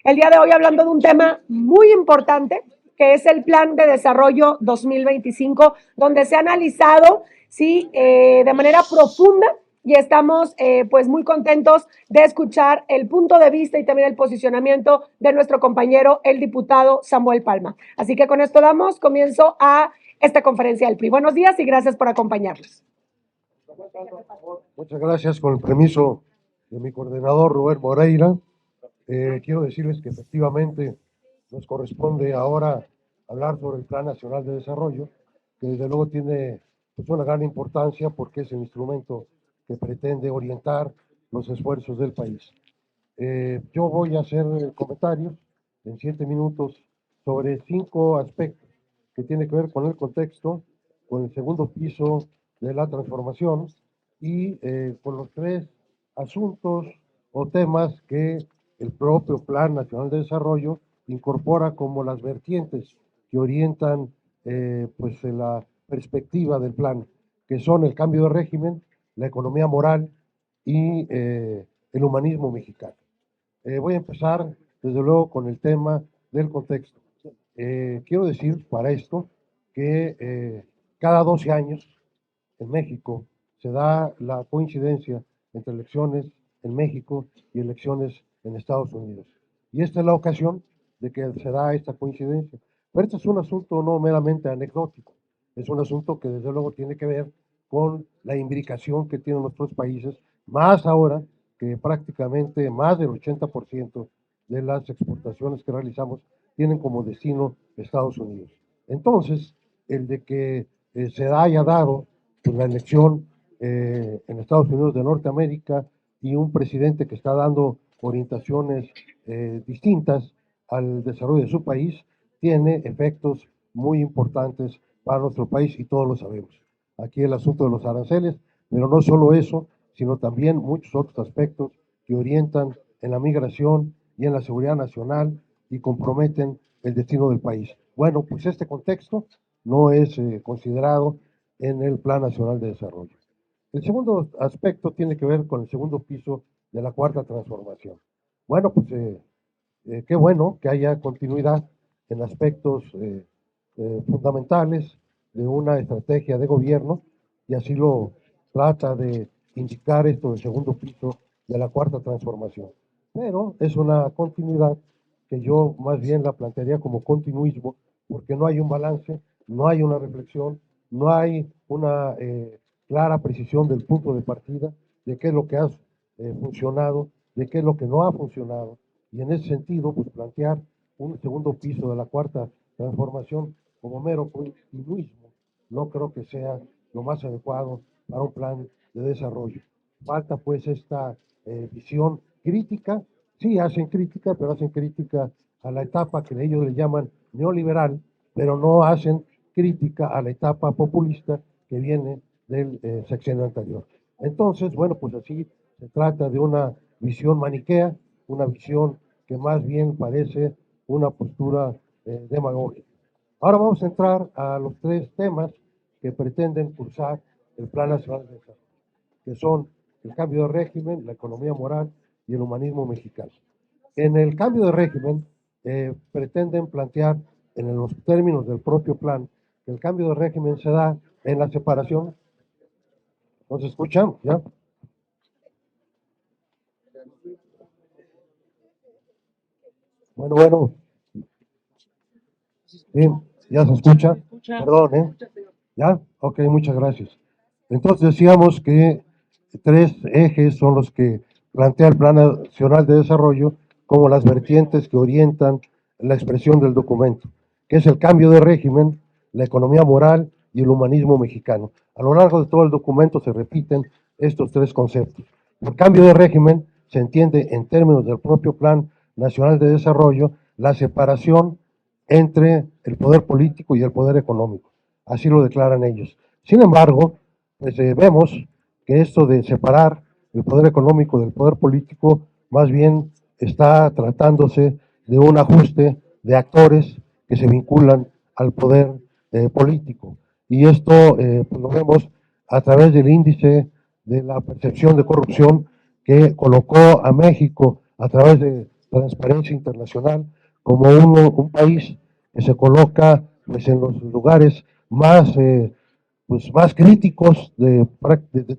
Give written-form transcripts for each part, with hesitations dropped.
El día de hoy hablando de un tema muy importante, que es el Plan de Desarrollo 2025, donde se ha analizado, sí, de manera profunda, y estamos pues muy contentos de escuchar el punto de vista y también el posicionamiento de nuestro compañero, el diputado Samuel Palma. Así que con esto damos comienzo a esta conferencia del PRI. Buenos días y gracias por acompañarnos. Muchas gracias. Con el permiso de mi coordinador Rubén Moreira, quiero decirles que efectivamente nos corresponde ahora hablar sobre el Plan Nacional de Desarrollo, que desde luego tiene pues, una gran importancia porque es el instrumento que pretende orientar los esfuerzos del país. Yo voy a hacer comentarios en 7 minutos sobre 5 aspectos que tienen que ver con el contexto, con el segundo piso de la transformación y con los 3 asuntos o temas que el propio Plan Nacional de Desarrollo incorpora como las vertientes que orientan pues la perspectiva del plan, que son el cambio de régimen, la economía moral y el humanismo mexicano. Voy a empezar, desde luego, con el tema del contexto. Quiero decir para esto que cada 12 años en México se da la coincidencia entre elecciones en México y elecciones en Estados Unidos. Y esta es la ocasión de que se da esta coincidencia. Pero este es un asunto no meramente anecdótico, es un asunto que desde luego tiene que ver con la imbricación que tienen nuestros países, más ahora que prácticamente más del 80% de las exportaciones que realizamos tienen como destino Estados Unidos. Entonces, el de que se haya dado pues, la elección en Estados Unidos de Norteamérica y un presidente que está dando orientaciones distintas al desarrollo de su país, tiene efectos muy importantes para nuestro país y todos lo sabemos. Aquí el asunto de los aranceles, pero no solo eso, sino también muchos otros aspectos que orientan en la migración y en la seguridad nacional y comprometen el destino del país. Bueno, pues este contexto no es considerado en el Plan Nacional de Desarrollo. El segundo aspecto tiene que ver con el segundo piso de la cuarta transformación. Bueno, pues qué bueno que haya continuidad en aspectos fundamentales de una estrategia de gobierno, y así lo trata de indicar esto del segundo piso de la cuarta transformación. Pero es una continuidad que yo más bien la plantearía como continuismo, porque no hay un balance, no hay una reflexión, no hay una clara precisión del punto de partida, de qué es lo que ha funcionado, de qué es lo que no ha funcionado, y en ese sentido, pues plantear un segundo piso de la cuarta transformación como mero continuismo, no creo que sea lo más adecuado para un plan de desarrollo. Falta pues esta visión crítica, sí hacen crítica, pero hacen crítica a la etapa que ellos le llaman neoliberal, pero no hacen crítica a la etapa populista que viene del sexenio anterior. Entonces, bueno, pues así se trata de una visión maniquea, una visión que más bien parece una postura demagógica. Ahora vamos a entrar a los 3 temas que pretenden cursar el Plan Nacional de Desarrollo, que son el cambio de régimen, la economía moral y el humanismo mexicano. En el cambio de régimen pretenden plantear en los términos del propio plan que el cambio de régimen se da en la separación. ¿Nos escuchan? ¿Ya? Bueno. Sí, ¿ya se escucha? Perdón, ¿eh? ¿Ya? Ok, muchas gracias. Entonces decíamos que 3 ejes son los que plantea el Plan Nacional de Desarrollo como las vertientes que orientan la expresión del documento, que es el cambio de régimen, la economía moral y el humanismo mexicano. A lo largo de todo el documento se repiten estos 3 conceptos. El cambio de régimen se entiende en términos del propio Plan Nacional de Desarrollo la separación entre el poder político y el poder económico. Así lo declaran ellos. Sin embargo, pues vemos que esto de separar el poder económico del poder político más bien está tratándose de un ajuste de actores que se vinculan al poder político. Y esto pues lo vemos a través del índice de la percepción de corrupción que colocó a México a través de Transparencia Internacional como un país que se coloca pues, en los lugares más, pues, más críticos de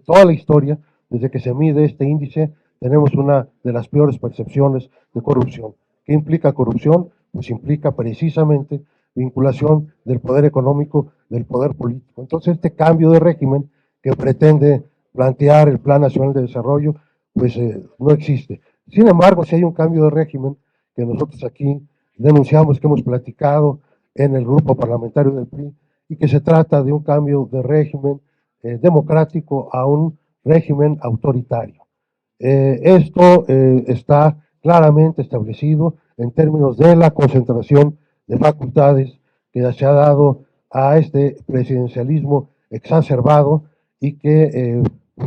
toda la historia. Desde que se mide este índice, tenemos una de las peores percepciones de corrupción. ¿Qué implica corrupción? Pues implica precisamente vinculación del poder económico, del poder político. Entonces, este cambio de régimen que pretende plantear el Plan Nacional de Desarrollo, pues no existe. Sin embargo, si hay un cambio de régimen que nosotros aquí denunciamos, que hemos platicado en el grupo parlamentario del PRI, y que se trata de un cambio de régimen democrático a un régimen autoritario. Esto está claramente establecido en términos de la concentración de facultades que se ha dado a este presidencialismo exacerbado y que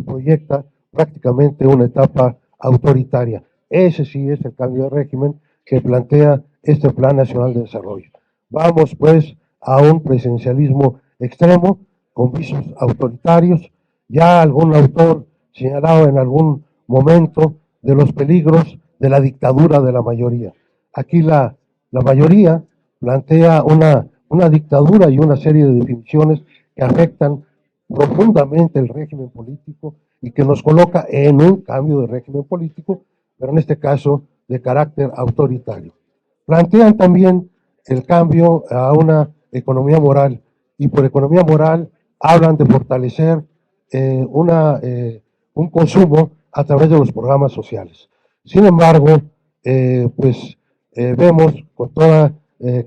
proyecta prácticamente una etapa autoritaria. Ese sí es el cambio de régimen que plantea este Plan Nacional de Desarrollo. Vamos pues a un presidencialismo extremo con visos autoritarios. Ya algún autor señalaba en algún momento de los peligros de la dictadura de la mayoría. Aquí la mayoría plantea una dictadura y una serie de definiciones que afectan profundamente el régimen político y que nos coloca en un cambio de régimen político, pero en este caso de carácter autoritario. Plantean también el cambio a una economía moral y por economía moral hablan de fortalecer un consumo a través de los programas sociales. Sin embargo, vemos con toda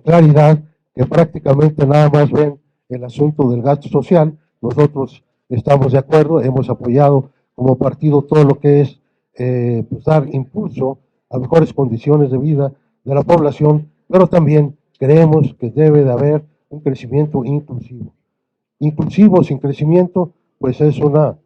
claridad que prácticamente nada más ven el asunto del gasto social. Nosotros estamos de acuerdo, hemos apoyado como partido todo lo que es pues dar impulso a mejores condiciones de vida de la población, pero también creemos que debe de haber un crecimiento inclusivo. Inclusivo sin crecimiento, pues es una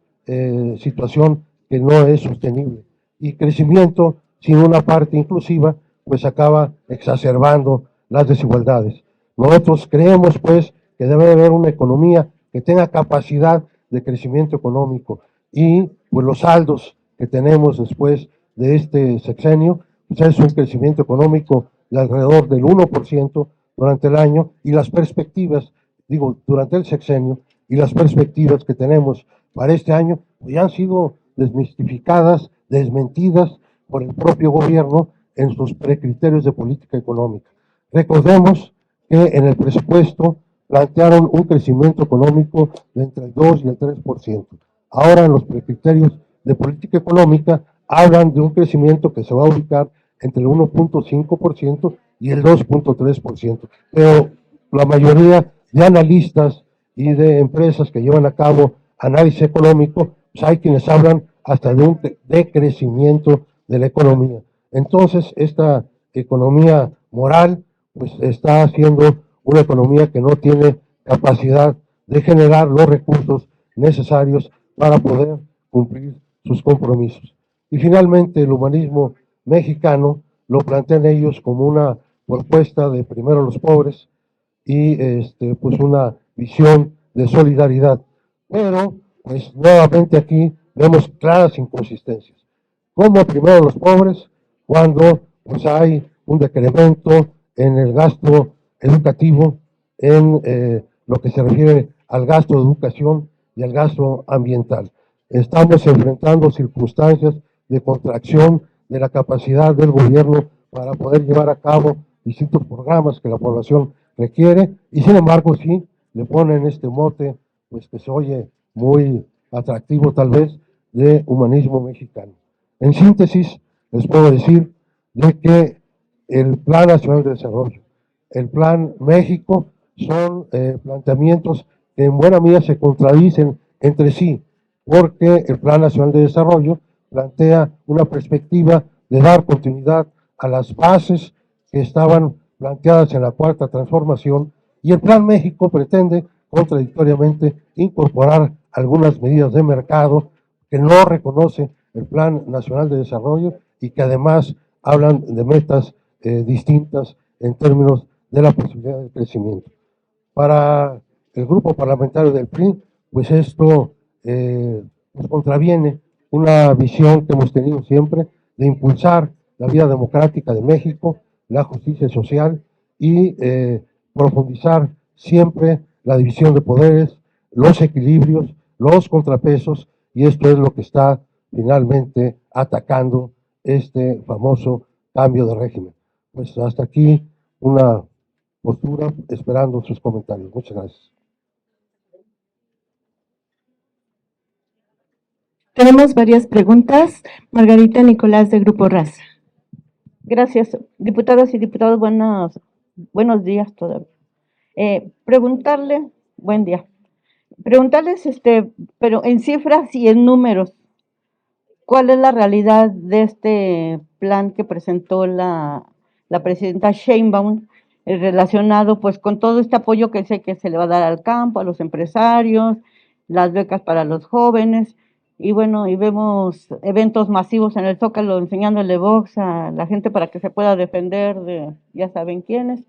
situación que no es sostenible. Y crecimiento sin una parte inclusiva, pues acaba exacerbando las desigualdades. Nosotros creemos, pues, que debe haber una economía que tenga capacidad de crecimiento económico y pues los saldos que tenemos después de este sexenio, pues es un crecimiento económico de alrededor del 1% durante el año y las perspectivas, digo, durante el sexenio y las perspectivas que tenemos para este año pues ya han sido desmistificadas, desmentidas por el propio gobierno en sus precriterios de política económica. Recordemos que en el presupuesto plantearon un crecimiento económico de entre el 2 y el 3%. Ahora en los precriterios de política económica hablan de un crecimiento que se va a ubicar entre el 1.5% y el 2.3%. Pero la mayoría de analistas y de empresas que llevan a cabo análisis económico, pues hay quienes hablan hasta de un decrecimiento de la economía. Entonces, esta economía moral, pues está haciendo una economía que no tiene capacidad de generar los recursos necesarios para poder cumplir sus compromisos. Y finalmente, el humanismo mexicano lo plantean ellos como una propuesta de primero los pobres y pues una visión de solidaridad. Pero, pues nuevamente aquí vemos claras inconsistencias. ¿Cómo primero los pobres cuando pues hay un decremento en el gasto educativo, en lo que se refiere al gasto de educación y al gasto ambiental? Estamos enfrentando circunstancias de contracción de la capacidad del gobierno para poder llevar a cabo distintos programas que la población requiere y sin embargo sí le ponen este mote pues que se oye muy atractivo tal vez de humanismo mexicano. En síntesis, les puedo decir de que el Plan Nacional de Desarrollo, el Plan México son planteamientos que en buena medida se contradicen entre sí, porque el Plan Nacional de Desarrollo plantea una perspectiva de dar continuidad a las bases que estaban planteadas en la Cuarta Transformación y el Plan México pretende contradictoriamente incorporar algunas medidas de mercado que no reconoce el Plan Nacional de Desarrollo y que además hablan de metas distintas en términos de la posibilidad de crecimiento. Para el grupo parlamentario del PRI, pues esto pues contraviene una visión que hemos tenido siempre de impulsar la vida democrática de México, la justicia social y profundizar siempre la división de poderes, los equilibrios, los contrapesos, y esto es lo que está finalmente atacando este famoso cambio de régimen. Pues hasta aquí una postura, esperando sus comentarios. Muchas gracias. Tenemos varias preguntas. Margarita Nicolás, de Grupo Raza. Gracias, diputadas y diputados, buenos días todavía. Buen día. Preguntarles, pero en cifras y en números, ¿cuál es la realidad de este plan que presentó la presidenta Sheinbaum relacionado pues con todo este apoyo que sé que se le va a dar al campo, a los empresarios, las becas para los jóvenes? Y bueno, y vemos eventos masivos en el Zócalo enseñándole box a la gente para que se pueda defender de ya saben quiénes.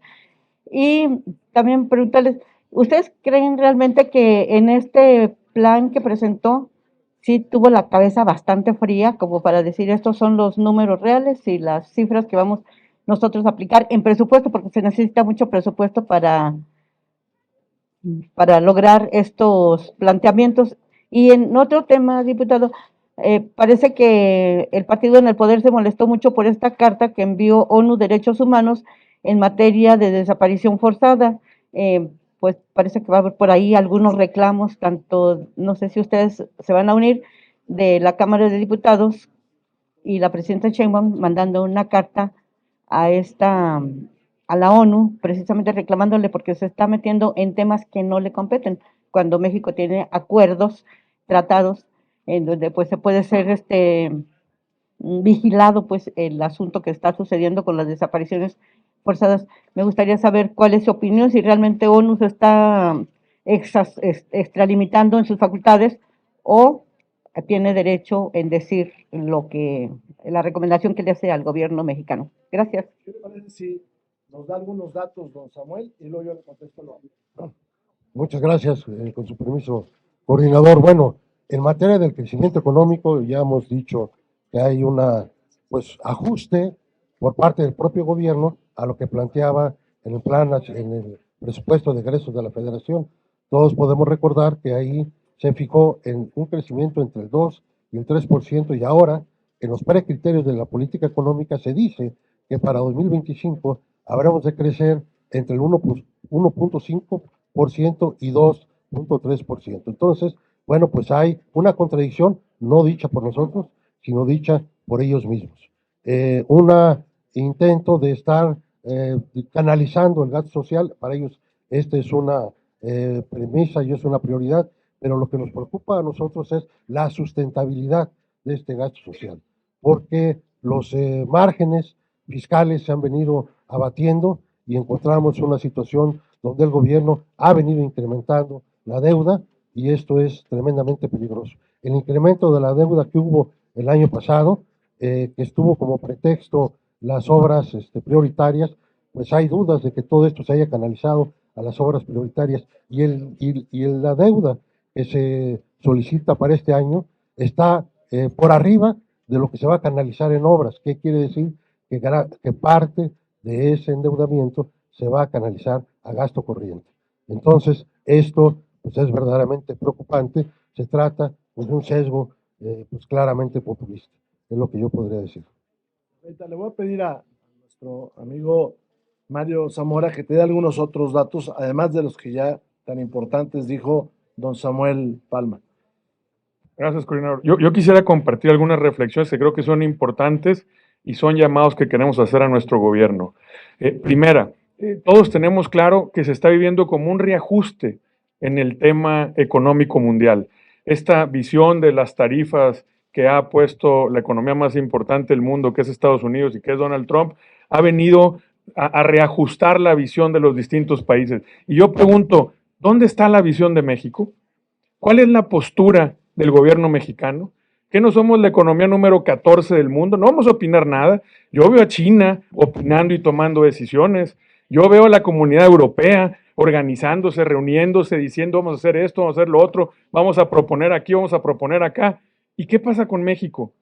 Y también preguntarles, ¿ustedes creen realmente que en este plan que presentó sí tuvo la cabeza bastante fría como para decir estos son los números reales y las cifras que vamos nosotros a aplicar en presupuesto, porque se necesita mucho presupuesto para lograr estos planteamientos? Y en otro tema, diputado, parece que el partido en el poder se molestó mucho por esta carta que envió ONU Derechos Humanos en materia de desaparición forzada. Pues parece que va a haber por ahí algunos reclamos, tanto, no sé si ustedes se van a unir, de la Cámara de Diputados y la presidenta Sheinbaum mandando una carta a a la ONU, precisamente reclamándole porque se está metiendo en temas que no le competen, cuando México tiene acuerdos, tratados, en donde pues se puede ser vigilado pues el asunto que está sucediendo con las desapariciones forzadas. Me gustaría saber cuál es su opinión, si realmente ONU se está extralimitando en sus facultades o tiene derecho en decir la recomendación que le hace al gobierno mexicano. Gracias. ¿Qué le parece si nos da algunos datos, don Samuel, y luego yo le contesto lo mismo? Muchas gracias, con su permiso, coordinador. Bueno, en materia del crecimiento económico, ya hemos dicho que hay pues, ajuste por parte del propio gobierno a lo que planteaba en el plan, en el presupuesto de egresos de la Federación. Todos podemos recordar que ahí se fijó en un crecimiento entre el 2 y el 3%, y ahora, en los precriterios de la política económica, se dice que para 2025 habremos de crecer entre el 1.5% y 2.3%. Entonces, bueno, pues hay una contradicción, no dicha por nosotros, sino dicha por ellos mismos. Un intento de estar canalizando el gasto social, para ellos esta es una premisa y es una prioridad, pero lo que nos preocupa a nosotros es la sustentabilidad de este gasto social, porque los márgenes fiscales se han venido abatiendo y encontramos una situación donde el gobierno ha venido incrementando la deuda, y esto es tremendamente peligroso. El incremento de la deuda que hubo el año pasado, que estuvo como pretexto las obras prioritarias, pues hay dudas de que todo esto se haya canalizado a las obras prioritarias, y la deuda que se solicita para este año está por arriba de lo que se va a canalizar en obras. ¿Qué quiere decir? Que parte de ese endeudamiento se va a canalizar a gasto corriente. Entonces, esto pues, es verdaderamente preocupante. Se trata pues, de un sesgo pues, claramente populista, es lo que yo podría decir. Ahorita le voy a pedir a nuestro amigo Mario Zamora que te dé algunos otros datos, además de los que ya tan importantes dijo don Samuel Palma. Gracias, coordinador. Yo quisiera compartir algunas reflexiones que creo que son importantes y son llamados que queremos hacer a nuestro gobierno. Primera, todos tenemos claro que se está viviendo como un reajuste en el tema económico mundial. Esta visión de las tarifas que ha puesto la economía más importante del mundo, que es Estados Unidos y que es Donald Trump, ha venido a reajustar la visión de los distintos países. Y yo pregunto, ¿dónde está la visión de México? ¿Cuál es la postura del gobierno mexicano? ¿Que no somos la economía número 14 del mundo? No vamos a opinar nada. Yo veo a China opinando y tomando decisiones. Yo veo a la comunidad europea organizándose, reuniéndose, diciendo vamos a hacer esto, vamos a hacer lo otro, vamos a proponer aquí, vamos a proponer acá. ¿Y qué pasa con México?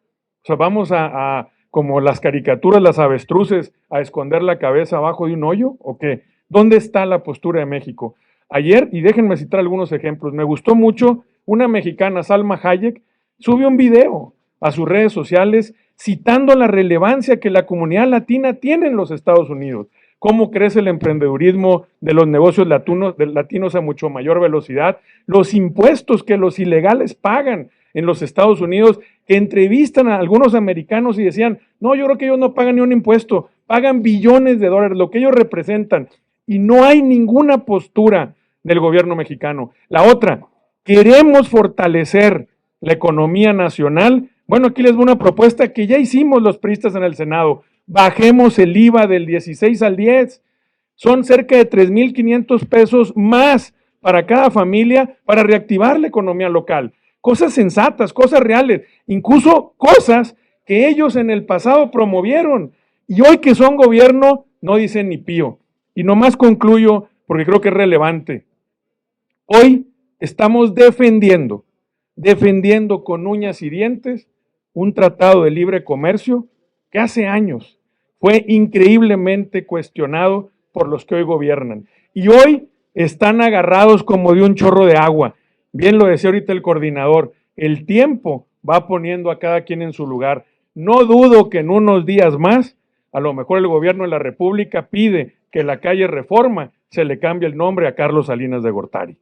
O sea, vamos a como las caricaturas, las avestruces, a esconder la cabeza abajo de un hoyo? ¿O qué? ¿Dónde está la postura de México? Ayer, y déjenme citar algunos ejemplos, me gustó mucho, una mexicana, Salma Hayek, subió un video a sus redes sociales citando la relevancia que la comunidad latina tiene en los Estados Unidos, cómo crece el emprendedurismo de los negocios latinos a mucho mayor velocidad, los impuestos que los ilegales pagan en los Estados Unidos, que entrevistan a algunos americanos y decían, no, yo creo que ellos no pagan ni un impuesto, pagan billones de dólares, lo que ellos representan, y no hay ninguna postura del gobierno mexicano. La otra, queremos fortalecer la economía nacional. Bueno, aquí les voy una propuesta que ya hicimos los priistas en el Senado. Bajemos el IVA del 16 al 10. Son cerca de 3,500 pesos más para cada familia para reactivar la economía local. Cosas sensatas, cosas reales, incluso cosas que ellos en el pasado promovieron. Y hoy que son gobierno, no dicen ni pío. Y nomás concluyo, porque creo que es relevante. Hoy estamos defendiendo con uñas y dientes un tratado de libre comercio que hace años fue increíblemente cuestionado por los que hoy gobiernan. Y hoy están agarrados como de un chorro de agua. Bien lo decía ahorita el coordinador, el tiempo va poniendo a cada quien en su lugar. No dudo que en unos días más, a lo mejor el gobierno de la República pide que la calle Reforma se le cambie el nombre a Carlos Salinas de Gortari.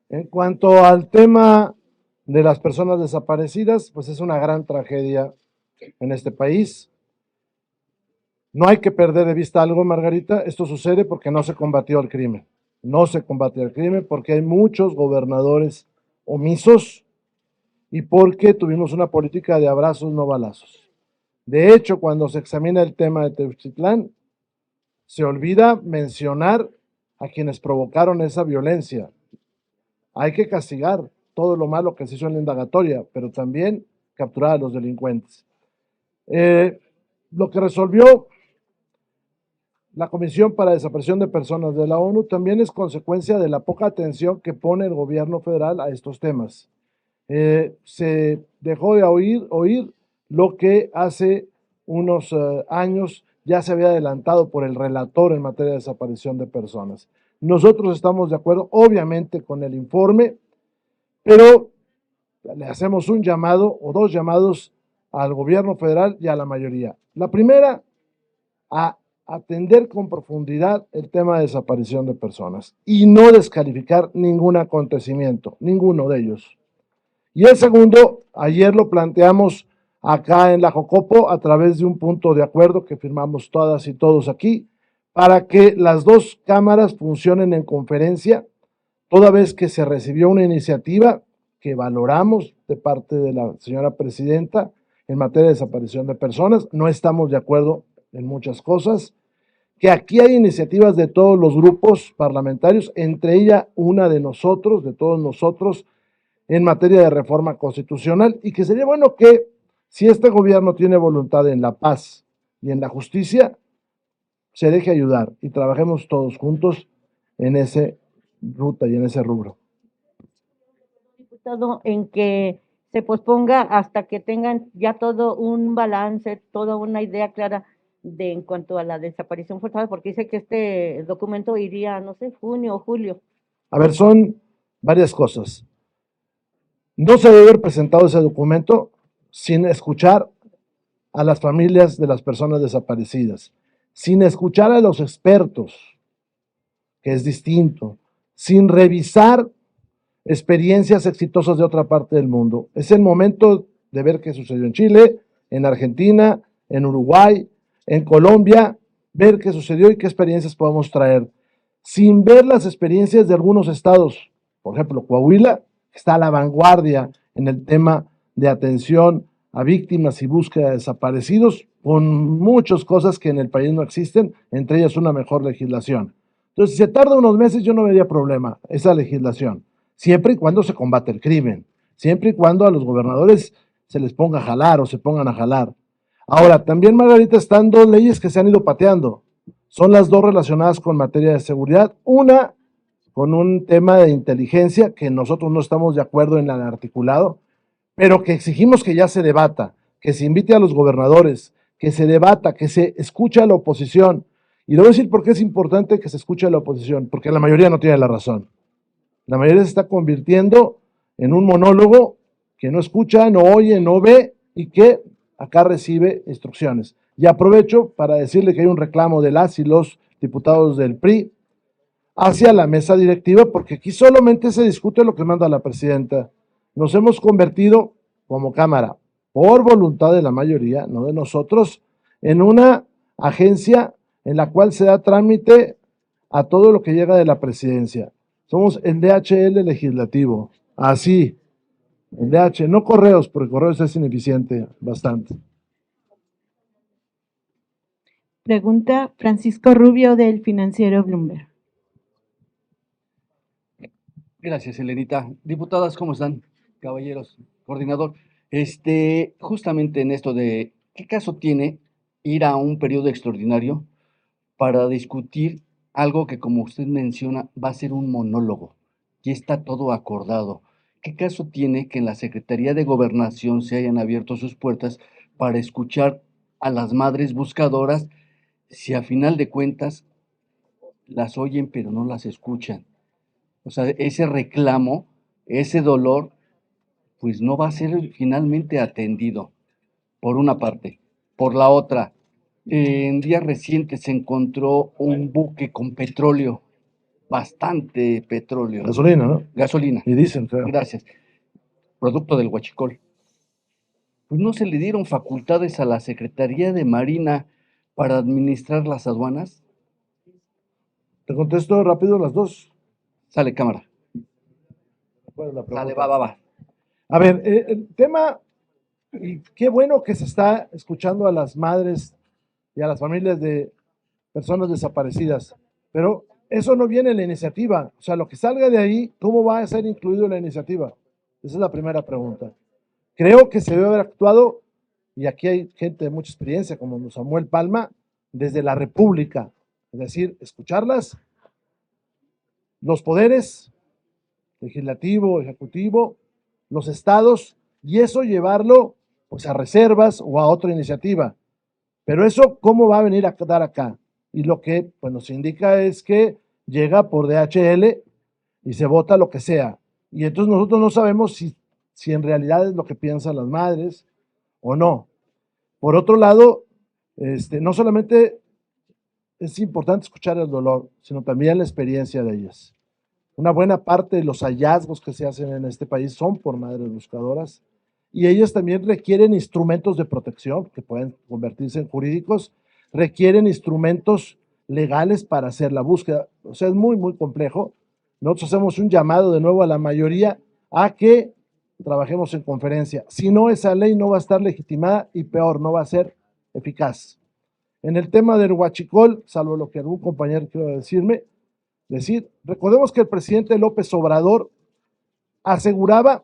En cuanto al tema de las personas desaparecidas, pues es una gran tragedia en este país. No hay que perder de vista algo, Margarita, esto sucede porque no se combatió el crimen. No se combatió el crimen porque hay muchos gobernadores omisos y porque tuvimos una política de abrazos, no balazos. De hecho, cuando se examina el tema de Teuchtitlán, se olvida mencionar a quienes provocaron esa violencia. Hay que castigar todo lo malo que se hizo en la indagatoria, pero también capturar a los delincuentes. Lo que resolvió la Comisión para Desaparición de Personas de la ONU también es consecuencia de la poca atención que pone el gobierno federal a estos temas. Se dejó de oír lo que hace unos años ya se había adelantado por el relator en materia de desaparición de personas. Nosotros estamos de acuerdo, obviamente, con el informe, pero le hacemos un llamado o dos llamados al gobierno federal y a la mayoría. La primera, a atender con profundidad el tema de desaparición de personas y no descalificar ningún acontecimiento, ninguno de ellos. Y el segundo, ayer lo planteamos acá en la Jocopo a través de un punto de acuerdo que firmamos todas y todos aquí, para que las dos cámaras funcionen en conferencia, toda vez que se recibió una iniciativa que valoramos de parte de la señora presidenta en materia de desaparición de personas. No estamos de acuerdo en muchas cosas, que aquí hay iniciativas de todos los grupos parlamentarios, entre ellas una de nosotros, de todos nosotros, en materia de reforma constitucional, y que sería bueno que, si este gobierno tiene voluntad en la paz y en la justicia, se deje ayudar y trabajemos todos juntos en esa ruta y en ese rubro. Diputado, en que se posponga hasta que tengan ya todo un balance, toda una idea clara en cuanto a la desaparición forzada, porque dice que este documento iría, no sé, junio o julio. A ver, son varias cosas. No se debe haber presentado ese documento sin escuchar a las familias de las personas desaparecidas, sin escuchar a los expertos, que es distinto, sin revisar experiencias exitosas de otra parte del mundo. Es el momento de ver qué sucedió en Chile, en Argentina, en Uruguay, en Colombia, ver qué sucedió y qué experiencias podemos traer, sin ver las experiencias de algunos estados. Por ejemplo, Coahuila está a la vanguardia en el tema de atención a víctimas y búsqueda de desaparecidos, con muchas cosas que en el país no existen, entre ellas una mejor legislación. Entonces, si se tarda unos meses, yo no vería problema esa legislación, siempre y cuando se combate el crimen, siempre y cuando a los gobernadores se les ponga a jalar o se pongan a jalar. Ahora, también, Margarita, están dos leyes que se han ido pateando. Son las dos relacionadas con materia de seguridad. Una, con un tema de inteligencia, que nosotros no estamos de acuerdo en el articulado, pero que exigimos que ya se debata. que se invite a los gobernadores, que se debata, que se escuche a la oposición. Y le voy a decir por qué es importante que se escuche a la oposición, porque la mayoría no tiene la razón. La mayoría se está convirtiendo en un monólogo que no escucha, no oye, no ve y que acá recibe instrucciones. Y aprovecho para decirle que hay un reclamo de las y los diputados del PRI hacia la mesa directiva, porque aquí solamente se discute lo que manda la presidenta. Nos hemos convertido como Cámara, por voluntad de la mayoría, no de nosotros, en una agencia en la cual se da trámite a todo lo que llega de la presidencia. Somos el DHL legislativo, así, el DHL, no correos, porque correos es ineficiente bastante. Pregunta Francisco Rubio del financiero Bloomberg. Gracias, Elenita. Diputadas, ¿cómo están? Caballeros, coordinador. Justamente en esto de qué caso tiene ir a un periodo extraordinario para discutir algo que, como usted menciona, va a ser un monólogo. Ya está todo acordado. ¿Qué caso tiene que en la Secretaría de Gobernación se hayan abierto sus puertas para escuchar a las madres buscadoras si a final de cuentas las oyen pero no las escuchan? O sea, ese reclamo, ese dolor, pues no va a ser finalmente atendido, por una parte. Por la otra, en días recientes se encontró un buque con petróleo, bastante petróleo. Gasolina, ¿no? Gasolina. Y dicen, creo. Gracias. Producto del huachicol. Pues no se le dieron facultades a la Secretaría de Marina para administrar las aduanas. Te contesto rápido las dos. Sale, cámara. ¿Cuál es la Sale, pregunta? va. A ver, el tema, y qué bueno que se está escuchando a las madres y a las familias de personas desaparecidas, pero eso no viene en la iniciativa. O sea, lo que salga de ahí, ¿cómo va a ser incluido en la iniciativa? Esa es la primera pregunta. Creo que se debe haber actuado, y aquí hay gente de mucha experiencia, como Samuel Palma, desde la República, es decir, escucharlas, los poderes, legislativo, ejecutivo, los estados, y eso llevarlo pues a reservas o a otra iniciativa. Pero eso, ¿cómo va a venir a dar acá? Y lo que pues, nos indica es que llega por DHL y se vota lo que sea. Y entonces nosotros no sabemos si en realidad es lo que piensan las madres o no. Por otro lado, no solamente es importante escuchar el dolor, sino también la experiencia de ellas. Una buena parte de los hallazgos que se hacen en este país son por madres buscadoras y ellas también requieren instrumentos de protección que pueden convertirse en jurídicos, requieren instrumentos legales para hacer la búsqueda. O sea, es muy, muy complejo. Nosotros hacemos un llamado de nuevo a la mayoría a que trabajemos en conferencia. Si no, esa ley no va a estar legitimada y peor, no va a ser eficaz. En el tema del huachicol, salvo lo que algún compañero quiera decir, recordemos que el presidente López Obrador aseguraba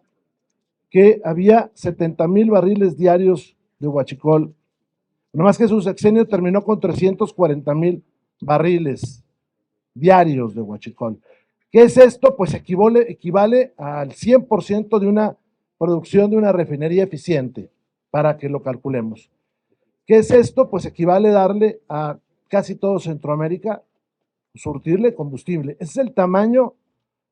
que había 70,000 barriles diarios de huachicol, nomás que su sexenio terminó con 340,000 barriles diarios de huachicol. ¿Qué es esto? Pues equivale al 100% de una producción de una refinería eficiente, para que lo calculemos. ¿Qué es esto? Pues equivale a darle a casi todo Centroamérica, surtirle combustible. Ese es el tamaño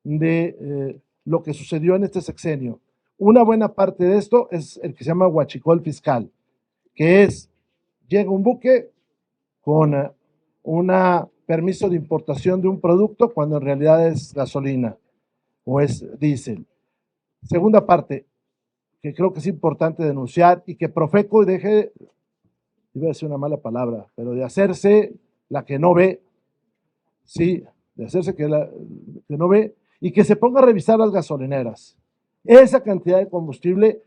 de lo que sucedió en este sexenio. Una buena parte de esto es el que se llama huachicol fiscal, que es, llega un buque con un permiso de importación de un producto cuando en realidad es gasolina o es diésel. Segunda parte, que creo que es importante denunciar y que Profeco deje, iba a decir una mala palabra, pero de hacerse la que no ve, sí, de hacerse que no ve, y que se ponga a revisar las gasolineras. Esa cantidad de combustible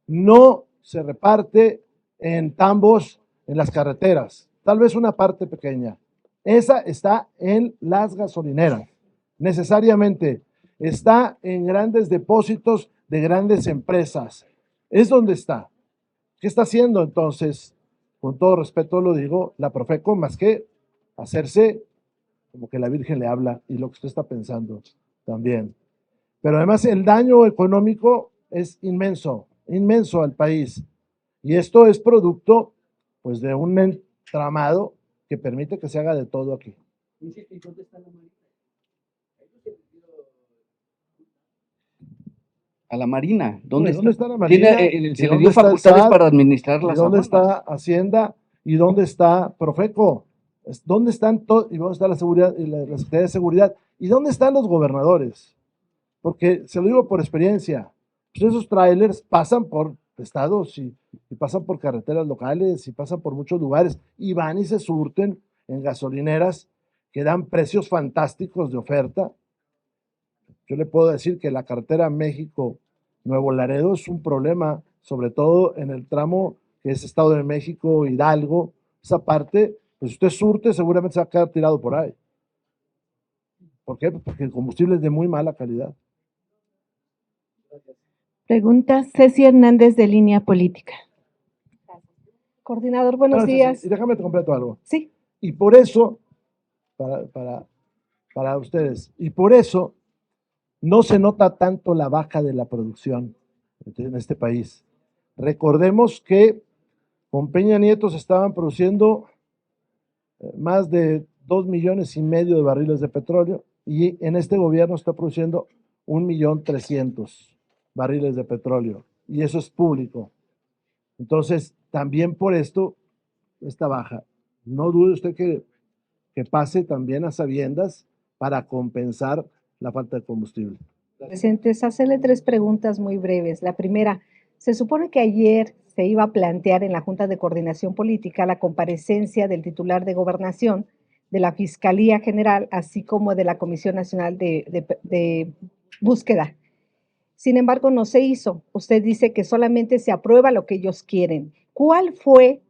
no se reparte en tambos en las carreteras, tal vez una parte pequeña. Esa está en las gasolineras, necesariamente. Está en grandes depósitos de grandes empresas. Es donde está. ¿Qué está haciendo entonces? Con todo respeto lo digo, la Profeco, más que hacerse como que la Virgen le habla y lo que usted está pensando también. Pero además el daño económico es inmenso, inmenso al país. Y esto es producto, pues, de un entramado que permite que se haga de todo aquí. A la Marina, ¿dónde ¿Dónde está? está la Marina? Se ¿Y le dónde dio está el facultades SAT? para administrar ¿Y las dónde aduanas. está Hacienda? ¿Y dónde está Profeco? ¿Dónde están todos? ¿Y dónde está la seguridad y la Secretaría de Seguridad? ¿Y dónde están los gobernadores? Porque se lo digo por experiencia, pues esos trailers pasan por estados y pasan por carreteras locales y pasan por muchos lugares y van y se surten en gasolineras que dan precios fantásticos de oferta. Yo le puedo decir que la carretera México-Nuevo Laredo es un problema, sobre todo en el tramo que es Estado de México, Hidalgo, esa parte, pues usted surte, seguramente se va a quedar tirado por ahí. ¿Por qué? Porque el combustible es de muy mala calidad. Pregunta Ceci Hernández de Línea Política. Coordinador, buenos Bueno, días. y déjame te completo algo. Sí, Y por eso, para ustedes, y por eso no se nota tanto la baja de la producción en este país. Recordemos que con Peña Nieto se estaban produciendo más de 2,5 millones de barriles de petróleo y en este gobierno está produciendo 1,300,000 barriles de petróleo y eso es público. Entonces, también por esto está baja. No dude usted que pase también a sabiendas para compensar la falta de combustible. Presentes, hacerle 3 preguntas muy breves. La primera, se supone que ayer se iba a plantear en la Junta de Coordinación Política la comparecencia del titular de Gobernación, de la Fiscalía General, así como de la Comisión Nacional de Búsqueda. Sin embargo, no se hizo. Usted dice que solamente se aprueba lo que ellos quieren. ¿Cuál fue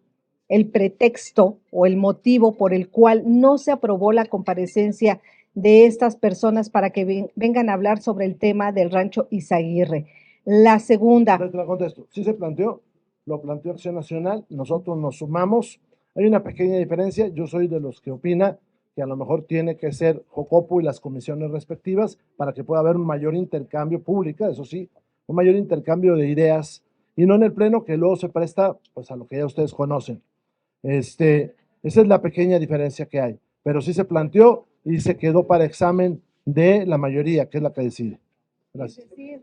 el pretexto o el motivo por el cual no se aprobó la comparecencia de estas personas para que vengan a hablar sobre el tema del rancho Izaguirre? La segunda, Te la contesto. Sí se planteó, lo planteó Acción Nacional, nosotros nos sumamos. Hay una pequeña diferencia, yo soy de los que opina que a lo mejor tiene que ser Jocopo y las comisiones respectivas para que pueda haber un mayor intercambio público, eso sí, un mayor intercambio de ideas y no en el pleno que luego se presta pues a lo que ya ustedes conocen. Esa es la pequeña diferencia que hay, pero sí se planteó y se quedó para examen de la mayoría, que es la que decide. Gracias. es decir,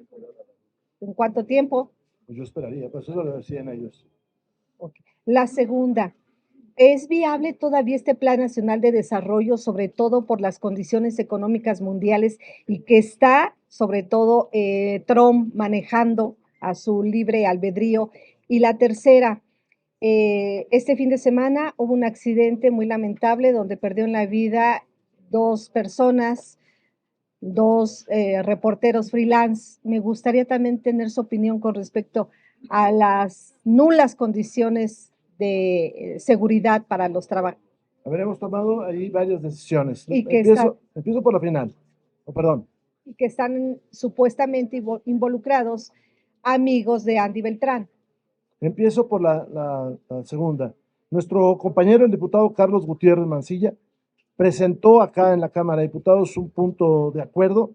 ¿en cuánto tiempo? Pues yo esperaría, pues eso lo decían ellos. Okay. La segunda, ¿es viable todavía este Plan Nacional de Desarrollo, sobre todo por las condiciones económicas mundiales y que está, sobre todo, Trump manejando a su libre albedrío? Y la tercera, este fin de semana hubo un accidente muy lamentable donde perdieron la vida 2 personas, 2 reporteros freelance. Me gustaría también tener su opinión con respecto a las nulas condiciones de seguridad para los trabajadores. Habremos tomado ahí varias decisiones. Y que está- Empiezo por la final. Oh, perdón. Y que están supuestamente involucrados amigos de Andy Beltrán. Empiezo por la segunda. Nuestro compañero, el diputado Carlos Gutiérrez Mancilla, presentó acá en la Cámara de Diputados un punto de acuerdo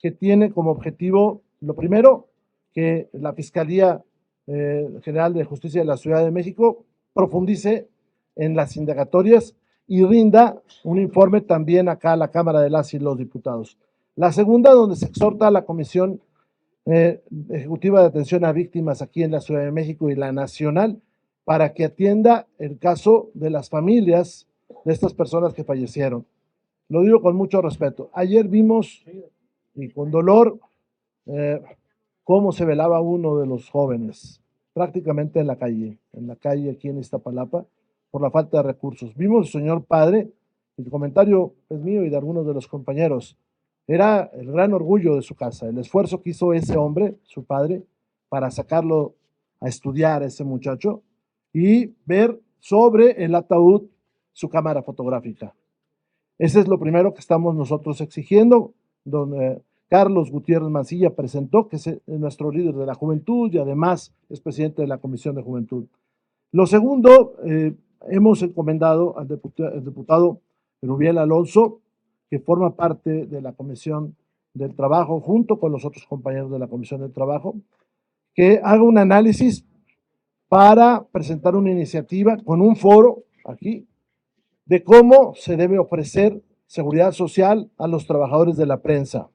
que tiene como objetivo, lo primero, que la Fiscalía General de Justicia de la Ciudad de México profundice en las indagatorias y rinda un informe también acá a la Cámara de las y los Diputados. La segunda, donde se exhorta a la Comisión Ejecutiva de Atención a Víctimas aquí en la Ciudad de México y la Nacional para que atienda el caso de las familias de estas personas que fallecieron. Lo digo con mucho respeto. Ayer vimos, y con dolor, cómo se velaba uno de los jóvenes, prácticamente en la calle aquí en Iztapalapa, por la falta de recursos. Vimos al señor padre, el comentario es mío y de algunos de los compañeros, era el gran orgullo de su casa, el esfuerzo que hizo ese hombre, su padre, para sacarlo a estudiar a ese muchacho y ver sobre el ataúd su cámara fotográfica. Ese es lo primero que estamos nosotros exigiendo. Don Carlos Gutiérrez Mancilla presentó, que es nuestro líder de la juventud y además es presidente de la Comisión de Juventud. Lo segundo, hemos encomendado al diputado Rubiel Alonso, que forma parte de la Comisión del Trabajo, junto con los otros compañeros de la Comisión del Trabajo, que haga un análisis para presentar una iniciativa con un foro aquí de cómo se debe ofrecer seguridad social a los trabajadores de la prensa,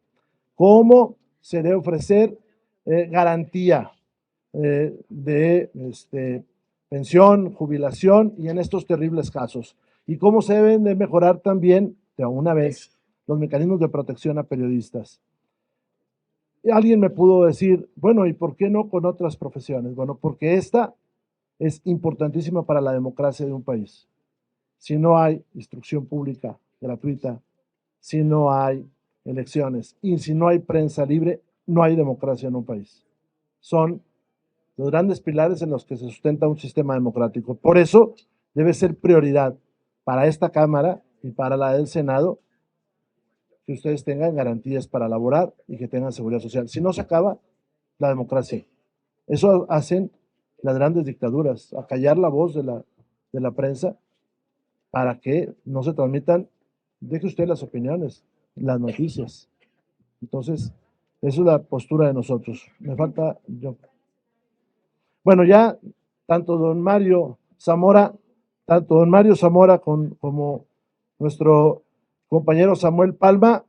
cómo se debe ofrecer garantía de pensión, jubilación y en estos terribles casos, y cómo se deben de mejorar también, de una vez, los mecanismos de protección a periodistas. Y alguien me pudo decir, bueno, ¿y por qué no con otras profesiones? Bueno, porque esta es importantísima para la democracia de un país. Si no hay instrucción pública gratuita, si no hay elecciones y si no hay prensa libre, no hay democracia en un país. Son los grandes pilares en los que se sustenta un sistema democrático. Por eso debe ser prioridad para esta Cámara y para la del Senado que ustedes tengan garantías para laborar y que tengan seguridad social. Si no, se acaba la democracia. Eso hacen las grandes dictaduras, acallar la voz de la prensa para que no se transmitan, deje usted las opiniones, las noticias. Entonces, esa es la postura de nosotros. Me falta yo. Bueno, ya tanto don Mario Zamora como nuestro compañero Samuel Palma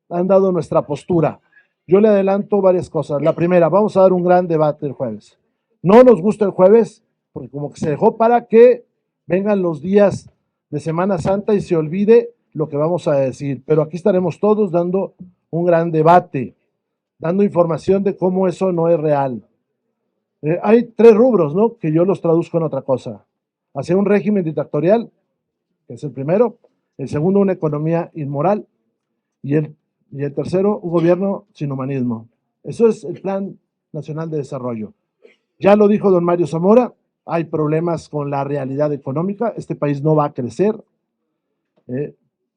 han dado nuestra postura. Yo le adelanto varias cosas. La primera, vamos a dar un gran debate el jueves. No nos gusta el jueves, porque como que se dejó para que vengan los días de Semana Santa y se olvide lo que vamos a decir. Pero aquí estaremos todos dando un gran debate, dando información de cómo eso no es real. Hay tres rubros, ¿no?, que yo los traduzco en otra cosa. Hacia un régimen dictatorial, que es el primero. El segundo, una economía inmoral. Y el tercero, un gobierno sin humanismo. Eso es el Plan Nacional de Desarrollo. Ya lo dijo don Mario Zamora, hay problemas con la realidad económica. Este país no va a crecer.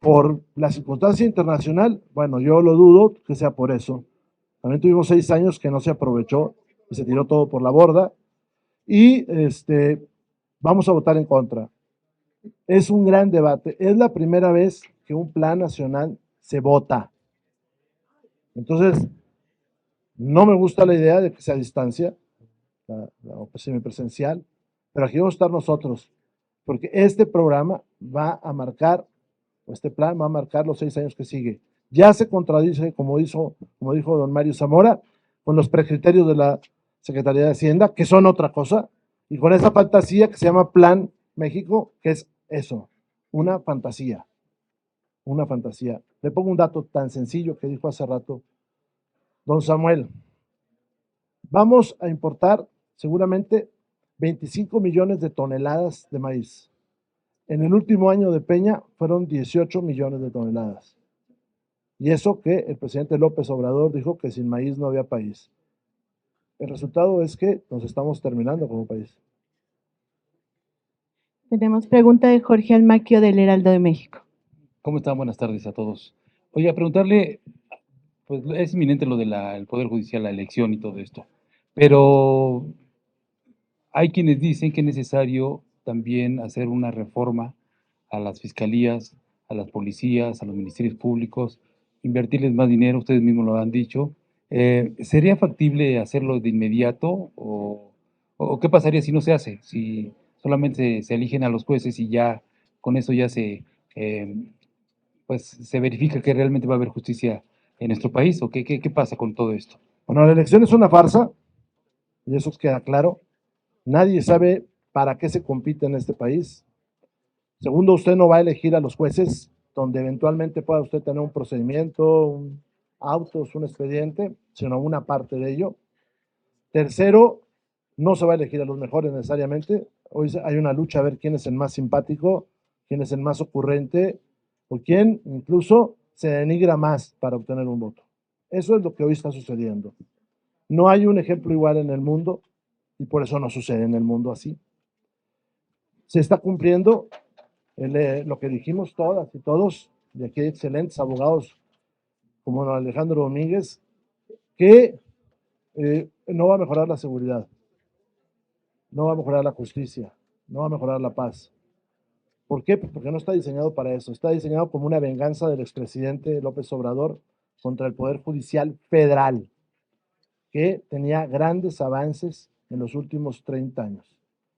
Por la circunstancia internacional, bueno, yo lo dudo que sea por eso. También tuvimos 6 años que no se aprovechó y se tiró todo por la borda. Y vamos a votar en contra. Es un gran debate. Es la primera vez que un plan nacional se vota. Entonces, no me gusta la idea de que sea a distancia, o semipresencial, pero aquí vamos a estar nosotros, porque este programa va a marcar, o este plan va a marcar los 6 años que sigue. Ya se contradice, como dijo don Mario Zamora, con los precriterios de la Secretaría de Hacienda, que son otra cosa, y con esa fantasía que se llama Plan México, que es eso, una fantasía. Una fantasía. Le pongo un dato tan sencillo que dijo hace rato don Samuel. Vamos a importar seguramente 25 millones de toneladas de maíz. En el último año de Peña fueron 18 millones de toneladas. Y eso que el presidente López Obrador dijo que sin maíz no había país. El resultado es que nos estamos terminando como país. Tenemos pregunta de Jorge Almaquio del Heraldo de México. ¿Cómo están? Buenas tardes a todos. Oye, a preguntarle, pues es inminente lo del Poder Judicial, la elección y todo esto, pero hay quienes dicen que es necesario también hacer una reforma a las fiscalías, a las policías, a los ministerios públicos, invertirles más dinero, ustedes mismos lo han dicho. ¿Sería factible hacerlo de inmediato o qué pasaría si no se hace? Si solamente se eligen a los jueces y ya con eso ya pues se verifica que realmente va a haber justicia en nuestro país, ¿o qué pasa con todo esto? Bueno, la elección es una farsa, y eso queda claro. Nadie sabe para qué se compite en este país. Segundo, usted no va a elegir a los jueces donde eventualmente pueda usted tener un procedimiento, un autos, un expediente, sino una parte de ello. Tercero, no se va a elegir a los mejores necesariamente. Hoy hay una lucha a ver quién es el más simpático, quién es el más ocurrente, o quién incluso se denigra más para obtener un voto. Eso es lo que hoy está sucediendo. No hay un ejemplo igual en el mundo y por eso no sucede en el mundo así. Se está cumpliendo lo que dijimos todas y todos, y aquí hay excelentes abogados como don Alejandro Domínguez, que no va a mejorar la seguridad, no va a mejorar la justicia, no va a mejorar la paz. ¿Por qué? Pues porque no está diseñado para eso. Está diseñado como una venganza del expresidente López Obrador contra el Poder Judicial Federal, que tenía grandes avances en los últimos 30 años.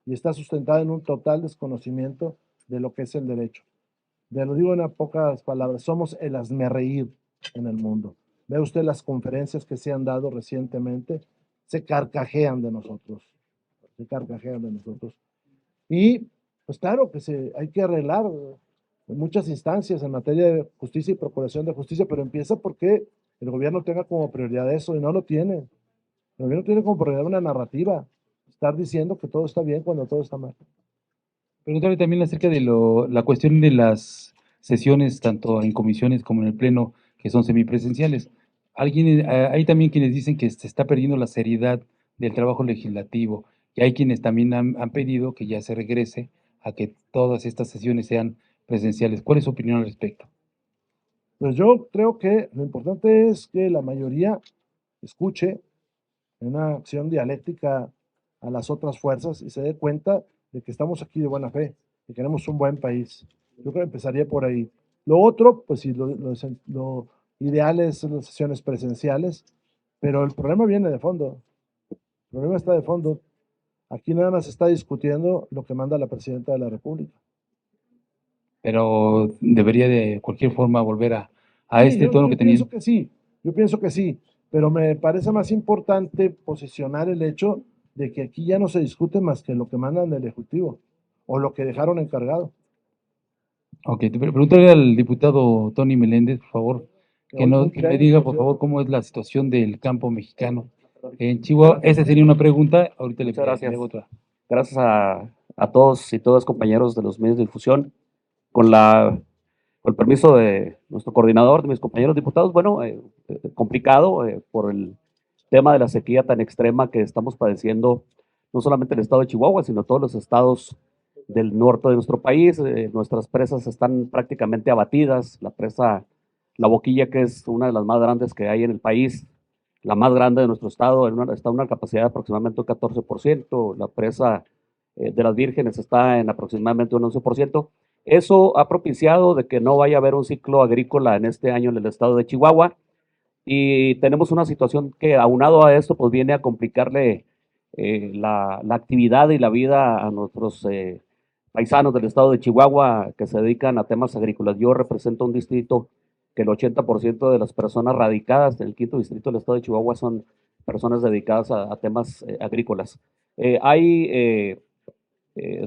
y está sustentada en un total desconocimiento de lo que es el derecho. Te lo digo en pocas palabras, somos el hazmerreír en el mundo. Ve usted las conferencias que se han dado recientemente, se carcajean de nosotros, se carcajean de nosotros. Y pues claro que hay que arreglar en muchas instancias en materia de justicia y procuración de justicia, pero empieza porque el gobierno tenga como prioridad eso y no lo tiene. El gobierno tiene como prioridad una narrativa, estar diciendo que todo está bien cuando todo está mal. Preguntarle también acerca de la cuestión de las sesiones, tanto en comisiones como en el pleno, que son semipresenciales. Hay también quienes dicen que se está perdiendo la seriedad del trabajo legislativo, y hay quienes también han pedido que ya se regrese a que todas estas sesiones sean presenciales. ¿Cuál es su opinión al respecto? Pues yo creo que lo importante es que la mayoría escuche en una acción dialéctica a las otras fuerzas y se dé cuenta de que estamos aquí de buena fe, que queremos un buen país. Yo creo que empezaría por ahí. Lo otro, pues sí, lo ideal es las sesiones presenciales, pero el problema viene de fondo. El problema está de fondo. Aquí nada más se está discutiendo lo que manda la presidenta de la República. Pero debería de cualquier forma volver a Sí, este tono que tenía. Yo pienso que sí, pero me parece más importante posicionar el hecho de que aquí ya no se discute más que lo que mandan del Ejecutivo o lo que dejaron encargado. Ok, pregúntale al diputado Tony Meléndez, por favor, que me cumpleaños, diga, por por cierto. favor, cómo es la situación del campo mexicano en Chihuahua. Esa sería una pregunta, ahorita Muchas gracias. le hago otra. Gracias a todos y todas compañeros de los medios de difusión. Con el permiso de nuestro coordinador, de mis compañeros diputados, bueno, complicado por el tema de la sequía tan extrema que estamos padeciendo, no solamente el estado de Chihuahua, sino todos los estados del norte de nuestro país. Nuestras presas están prácticamente abatidas. La presa La Boquilla, que es una de las más grandes que hay en el país, la más grande de nuestro estado, está en una capacidad de aproximadamente un 14%. La presa de las Vírgenes está en aproximadamente un 11%. Eso ha propiciado de que no vaya a haber un ciclo agrícola en este año en el estado de Chihuahua, y tenemos una situación que, aunado a esto, pues viene a complicarle la actividad y la vida a nuestros paisanos del estado de Chihuahua que se dedican a temas agrícolas. Yo represento un distrito que el 80% de las personas radicadas en el quinto distrito del estado de Chihuahua son personas dedicadas a temas agrícolas. Hay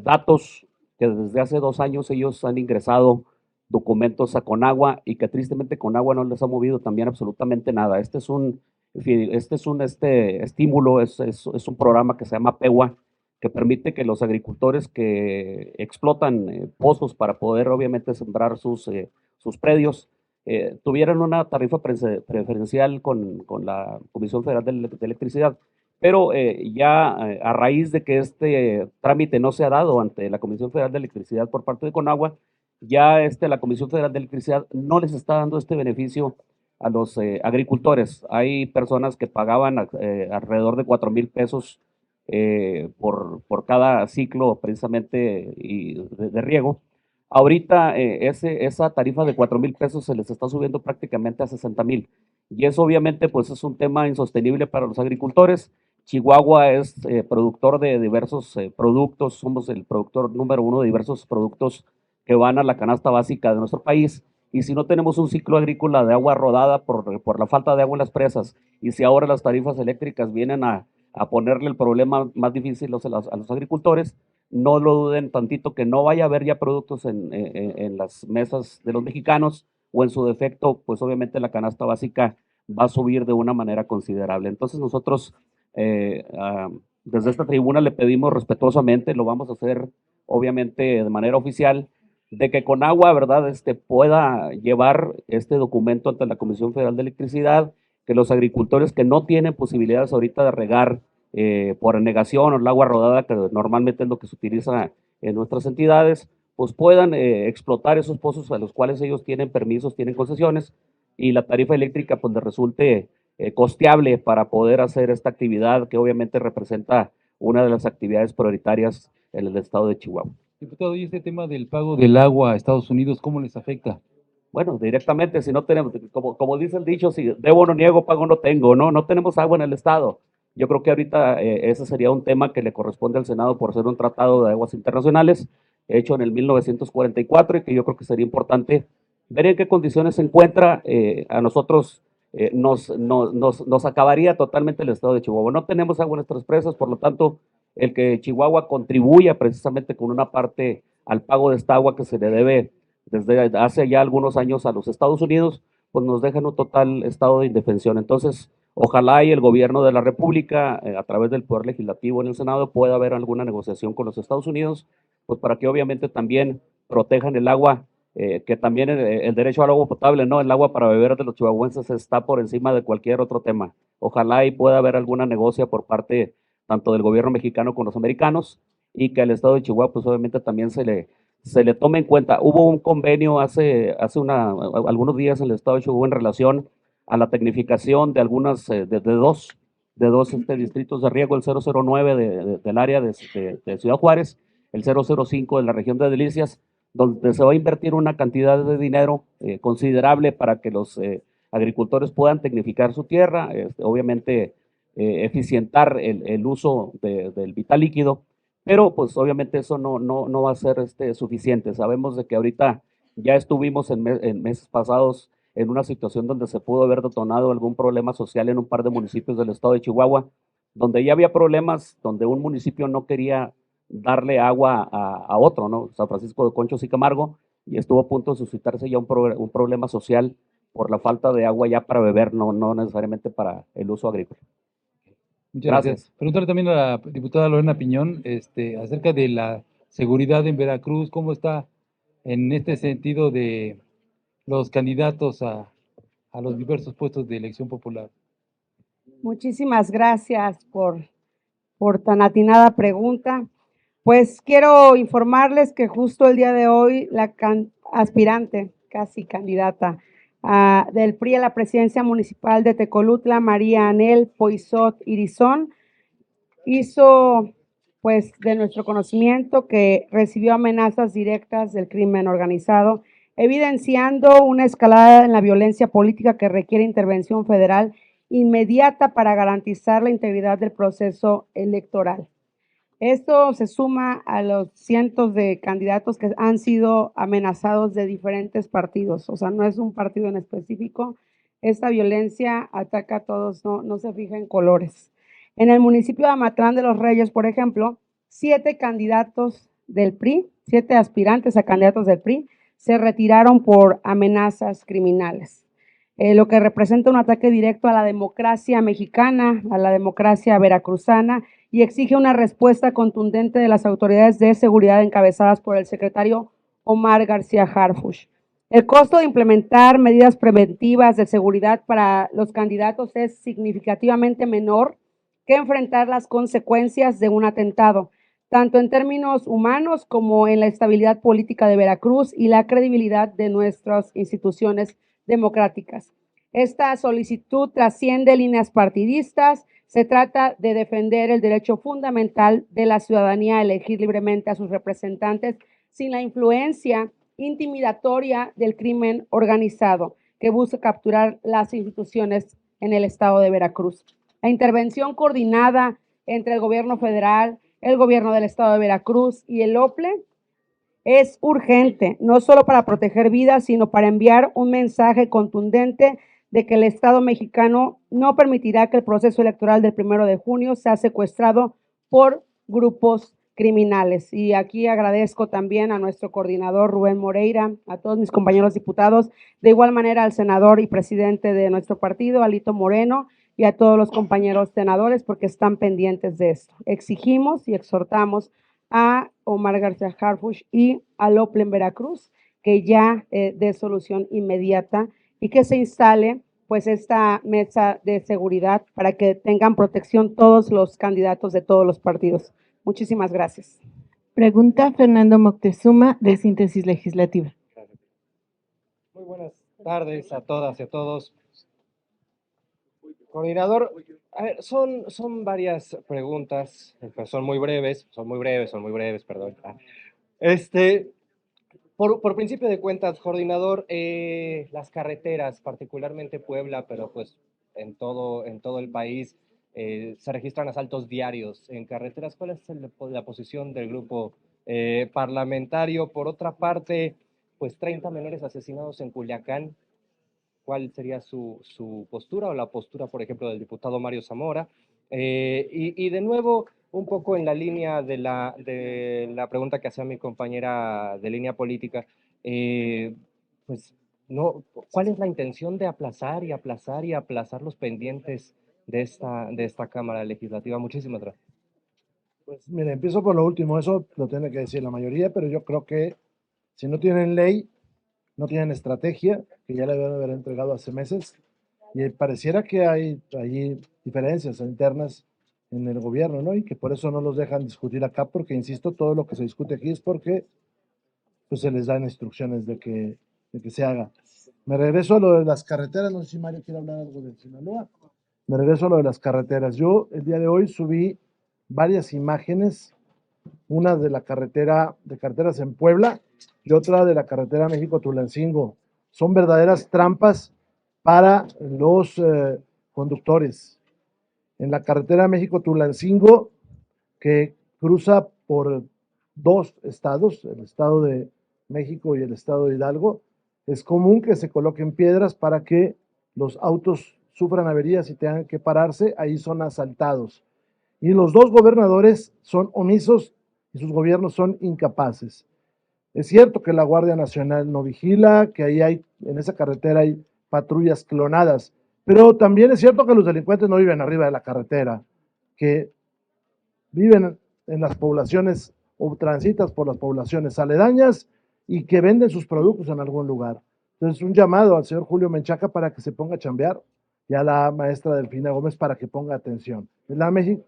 datos que desde hace 2 años ellos han ingresado documentos a Conagua y que tristemente Conagua no les ha movido también absolutamente nada. Este es un estímulo, es un programa que se llama PEWA, que permite que los agricultores que explotan pozos para poder obviamente sembrar sus predios, tuvieran una tarifa preferencial con la Comisión Federal de Electricidad. Pero a raíz de que este trámite no se ha dado ante la Comisión Federal de Electricidad por parte de Conagua, ya la Comisión Federal de Electricidad no les está dando este beneficio a los agricultores. Hay personas que pagaban alrededor de 4,000 pesos por cada ciclo precisamente de riego. Ahorita esa tarifa de 4,000 pesos se les está subiendo prácticamente a 60,000. Y eso obviamente pues es un tema insostenible para los agricultores. Chihuahua es productor de diversos productos, somos el productor número 1 de diversos productos que van a la canasta básica de nuestro país. Y si no tenemos un ciclo agrícola de agua rodada por la falta de agua en las presas, y si ahora las tarifas eléctricas vienen a ponerle el problema más difícil a los agricultores, no lo duden tantito que no vaya a haber ya productos en las mesas de los mexicanos, o en su defecto, pues obviamente la canasta básica va a subir de una manera considerable. Entonces nosotros desde esta tribuna le pedimos respetuosamente, lo vamos a hacer obviamente de manera oficial, de que Conagua, ¿verdad?, pueda llevar este documento ante la Comisión Federal de Electricidad, que los agricultores que no tienen posibilidades ahorita de regar por negación o el agua rodada, que normalmente es lo que se utiliza en nuestras entidades, pues puedan explotar esos pozos a los cuales ellos tienen permisos, tienen concesiones, y la tarifa eléctrica pues les resulte costeable para poder hacer esta actividad que obviamente representa una de las actividades prioritarias en el estado de Chihuahua. Diputado, ¿y este tema del pago del agua a Estados Unidos, cómo les afecta? Bueno, directamente, si no tenemos, como dice el dicho, si debo no niego, pago no tengo, ¿no? No tenemos agua en el estado. Yo creo que ahorita ese sería un tema que le corresponde al Senado por ser un tratado de aguas internacionales hecho en el 1944 y que yo creo que sería importante ver en qué condiciones se encuentra. A nosotros nos acabaría totalmente el estado de Chihuahua. No tenemos agua en nuestras presas, por lo tanto, el que Chihuahua contribuya precisamente con una parte al pago de esta agua que se le debe desde hace ya algunos años a los Estados Unidos, pues nos deja en un total estado de indefensión. Entonces, ojalá y el gobierno de la República, a través del Poder Legislativo en el Senado, pueda haber alguna negociación con los Estados Unidos, pues para que obviamente también protejan el agua, que también el derecho al agua potable, ¿no? El agua para beber de los chihuahuenses está por encima de cualquier otro tema. Ojalá y pueda haber alguna negocia por parte tanto del gobierno mexicano con los americanos y que al estado de Chihuahua, pues obviamente también se le tome en cuenta. Hubo un convenio hace algunos días en el estado de Chihuahua en relación a la tecnificación de algunas, de dos distritos de riego, el 009 del área de Ciudad Juárez, el 005 de la región de Delicias, donde se va a invertir una cantidad de dinero considerable para que los agricultores puedan tecnificar su tierra, obviamente eficientar el uso del vital líquido, pero pues obviamente eso no va a ser suficiente. Sabemos de que ahorita ya estuvimos en meses pasados en una situación donde se pudo haber detonado algún problema social en un par de municipios del estado de Chihuahua, donde ya había problemas, donde un municipio no quería darle agua a otro, ¿no? San Francisco de Conchos y Camargo, y estuvo a punto de suscitarse ya un problema social por la falta de agua ya para beber, no necesariamente para el uso agrícola. Muchas gracias. Preguntarle también a la diputada Lorena Piñón, acerca de la seguridad en Veracruz, ¿cómo está en este sentido de los candidatos a los diversos puestos de elección popular? Muchísimas gracias por tan atinada pregunta. Pues quiero informarles que justo el día de hoy la aspirante, casi candidata del PRI a la presidencia municipal de Tecolutla, María Anel Poizot Irizón, hizo pues de nuestro conocimiento que recibió amenazas directas del crimen organizado, evidenciando una escalada en la violencia política que requiere intervención federal inmediata para garantizar la integridad del proceso electoral. Esto se suma a los cientos de candidatos que han sido amenazados de diferentes partidos, o sea, no es un partido en específico. Esta violencia ataca a todos, no se fija en colores. En el municipio de Amatlán de los Reyes, por ejemplo, 7 candidatos del PRI, 7 aspirantes a candidatos del PRI, se retiraron por amenazas criminales, lo que representa un ataque directo a la democracia mexicana, a la democracia veracruzana, y exige una respuesta contundente de las autoridades de seguridad encabezadas por el secretario Omar García Harfuch. El costo de implementar medidas preventivas de seguridad para los candidatos es significativamente menor que enfrentar las consecuencias de un atentado, tanto en términos humanos como en la estabilidad política de Veracruz y la credibilidad de nuestras instituciones democráticas. Esta solicitud trasciende líneas partidistas. Se trata de defender el derecho fundamental de la ciudadanía a elegir libremente a sus representantes sin la influencia intimidatoria del crimen organizado que busca capturar las instituciones en el estado de Veracruz. La intervención coordinada entre el gobierno federal, el gobierno del estado de Veracruz y el OPLE es urgente, no solo para proteger vidas, sino para enviar un mensaje contundente de que el Estado mexicano no permitirá que el proceso electoral del 1 de junio sea secuestrado por grupos criminales. Y aquí agradezco también a nuestro coordinador Rubén Moreira, a todos mis compañeros diputados, de igual manera al senador y presidente de nuestro partido, Alito Moreno, y a todos los compañeros senadores porque están pendientes de esto. Exigimos y exhortamos a Omar García Harfuch y al OPLE en Veracruz que ya dé solución inmediata y que se instale pues esta mesa de seguridad para que tengan protección todos los candidatos de todos los partidos. Muchísimas gracias. Pregunta Fernando Moctezuma, de Síntesis Legislativa. Muy buenas tardes a todas y a todos. Coordinador, a ver, son varias preguntas, pues son muy breves, perdón. Por principio de cuentas, coordinador, las carreteras, particularmente Puebla, pero pues en todo el país, se registran asaltos diarios en carreteras. ¿Cuál es la posición del grupo parlamentario? Por otra parte, pues 30 menores asesinados en Culiacán. ¿Cuál sería su postura o la postura, por ejemplo, del diputado Mario Zamora? Y de nuevo, un poco en la línea de la pregunta que hacía mi compañera de línea política, pues, no, ¿cuál es la intención de aplazar y aplazar y aplazar los pendientes de esta Cámara Legislativa? Muchísimas gracias. Pues mire, empiezo por lo último, eso lo tiene que decir la mayoría, pero yo creo que si no tienen ley, no tienen estrategia, que ya le deben haber entregado hace meses, y pareciera que hay allí diferencias internas en el gobierno, ¿no? Y que por eso no los dejan discutir acá, porque, insisto, todo lo que se discute aquí es porque pues, se les dan instrucciones de que se haga. Me regreso a lo de las carreteras, no sé si Mario quiere hablar algo de Sinaloa. Me regreso a lo de las carreteras. Yo el día de hoy subí varias imágenes, una de la carretera, de carreteras en Puebla y otra de la carretera México-Tulancingo. Son verdaderas trampas para los conductores. En la carretera México-Tulancingo, que cruza por dos estados, el estado de México y el estado de Hidalgo, es común que se coloquen piedras para que los autos sufran averías y tengan que pararse, ahí son asaltados. Y los dos gobernadores son omisos y sus gobiernos son incapaces. Es cierto que la Guardia Nacional no vigila, que ahí hay, en esa carretera hay patrullas clonadas, pero también es cierto que los delincuentes no viven arriba de la carretera, que viven en las poblaciones o transitas por las poblaciones aledañas y que venden sus productos en algún lugar. Entonces, un llamado al señor Julio Menchaca para que se ponga a chambear y a la maestra Delfina Gómez para que ponga atención. Es la México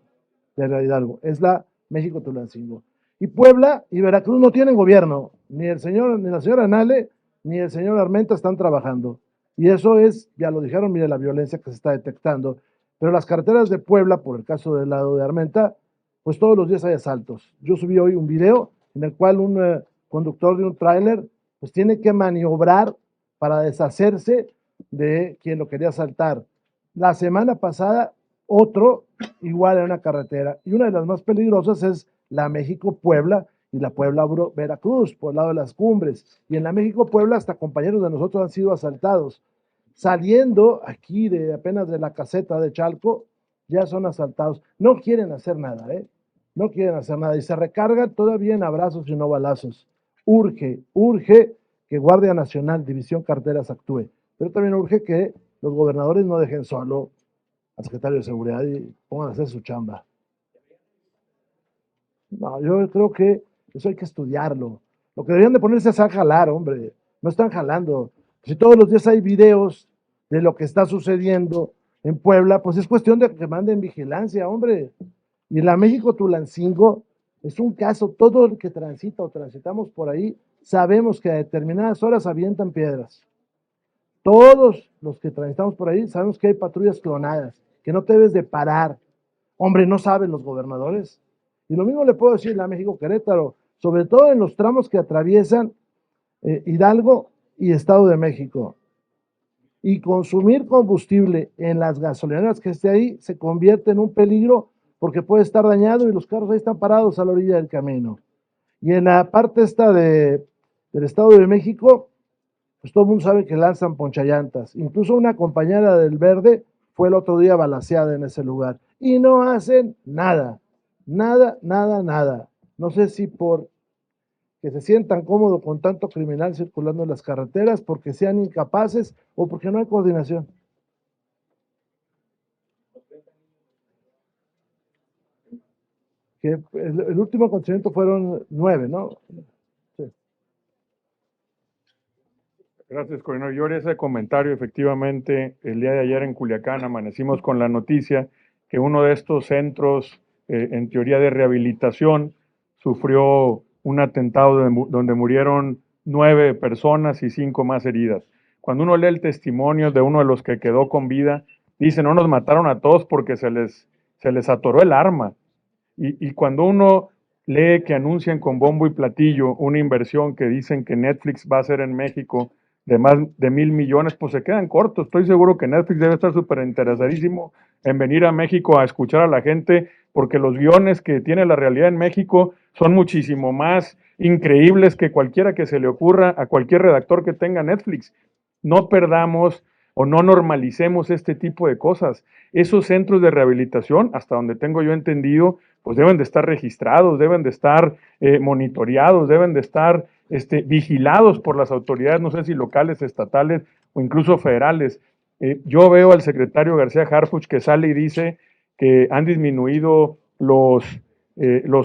de Hidalgo, es la México-Tulancingo. Y Puebla y Veracruz no tienen gobierno, ni el señor, ni la señora Nale, ni el señor Armenta están trabajando. Y eso es, ya lo dijeron, mire la violencia que se está detectando. Pero las carreteras de Puebla, por el caso del lado de Armenta, pues todos los días hay asaltos. Yo subí hoy un video en el cual un conductor de un tráiler pues tiene que maniobrar para deshacerse de quien lo quería asaltar. La semana pasada, otro igual en una carretera. Y una de las más peligrosas es la México-Puebla y la Puebla-Veracruz, por el lado de las cumbres. Y en la México-Puebla hasta compañeros de nosotros han sido asaltados. Saliendo aquí de apenas de la caseta de Chalco, ya son asaltados. No quieren hacer nada, no quieren hacer nada. Y se recargan todavía en abrazos y no balazos. Urge que Guardia Nacional, División Carteras actúe. Pero también urge que los gobernadores no dejen solo al secretario de Seguridad y pongan a hacer su chamba. No, yo creo que eso hay que estudiarlo. Lo que deberían de ponerse es a jalar, hombre. No están jalando. Si todos los días hay videos de lo que está sucediendo en Puebla, pues es cuestión de que manden vigilancia, hombre. Y en la México-Tulancingo es un caso, todo el que transita o transitamos por ahí, sabemos que a determinadas horas avientan piedras. Todos los que transitamos por ahí sabemos que hay patrullas clonadas, que no te debes de parar. Hombre, no saben los gobernadores. Y lo mismo le puedo decir a México-Querétaro, sobre todo en los tramos que atraviesan Hidalgo y Estado de México. Y consumir combustible en las gasolineras que esté ahí se convierte en un peligro porque puede estar dañado y los carros ahí están parados a la orilla del camino. Y en la parte esta del Estado de México, pues todo el mundo sabe que lanzan ponchallantas. Incluso una compañera del Verde fue el otro día balaceada en ese lugar. Y no hacen nada. Nada. No sé si por que se sientan cómodos con tanto criminal circulando en las carreteras, porque sean incapaces o porque no hay coordinación. Que el último acontecimiento fueron 9, ¿no? Sí. Gracias, coordinador. Yo haría ese comentario. Efectivamente, el día de ayer en Culiacán amanecimos con la noticia que uno de estos centros, en teoría de rehabilitación, sufrió un atentado donde murieron 9 personas y 5 más heridas. Cuando uno lee el testimonio de uno de los que quedó con vida, dice, no nos mataron a todos porque se les atoró el arma. Y cuando uno lee que anuncian con bombo y platillo una inversión que dicen que Netflix va a hacer en México de más de 1,000 millones, pues se quedan cortos. Estoy seguro que Netflix debe estar súper interesadísimo en venir a México a escuchar a la gente, porque los guiones que tiene la realidad en México son muchísimo más increíbles que cualquiera que se le ocurra a cualquier redactor que tenga Netflix. No perdamos o no normalicemos este tipo de cosas. Esos centros de rehabilitación, hasta donde tengo yo entendido, pues deben de estar registrados, deben de estar monitoreados, deben de estar vigilados por las autoridades, no sé si locales, estatales o incluso federales. Yo veo al secretario García Harfuch que sale y dice que han disminuido los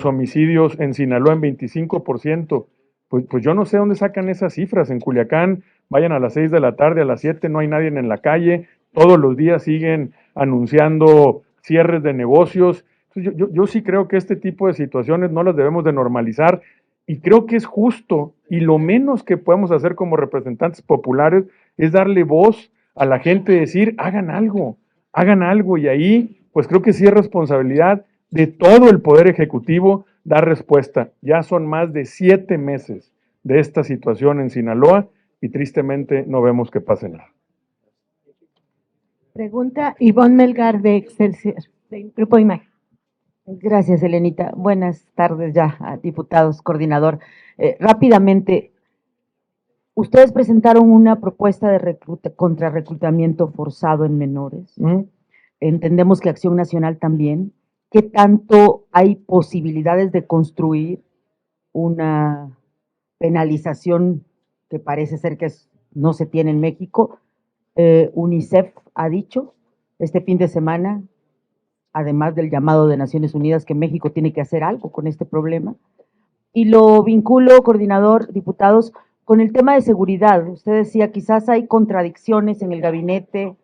homicidios en Sinaloa en 25%. Pues yo no sé dónde sacan esas cifras. En Culiacán, vayan a las 6 de la tarde, a las 7 no hay nadie en la calle, todos los días siguen anunciando cierres de negocios. Yo sí creo que este tipo de situaciones no las debemos de normalizar, y creo que es justo, y lo menos que podemos hacer como representantes populares es darle voz a la gente, decir, hagan algo, y ahí pues creo que sí es responsabilidad de todo el Poder Ejecutivo dar respuesta. Ya son más de 7 meses de esta situación en Sinaloa y tristemente no vemos que pase nada. Pregunta Ivonne Melgar de Excelsior, del Grupo Imagen. Gracias, Elenita. Buenas tardes ya, a diputados, coordinador. Rápidamente, ustedes presentaron una propuesta de contra reclutamiento forzado en menores. Entendemos que Acción Nacional también. ¿Qué tanto hay posibilidades de construir una penalización que parece ser que no se tiene en México? UNICEF ha dicho este fin de semana, además del llamado de Naciones Unidas, que México tiene que hacer algo con este problema. Y lo vinculo, coordinador, diputados, con el tema de seguridad. Usted decía, quizás hay contradicciones en el gabinete.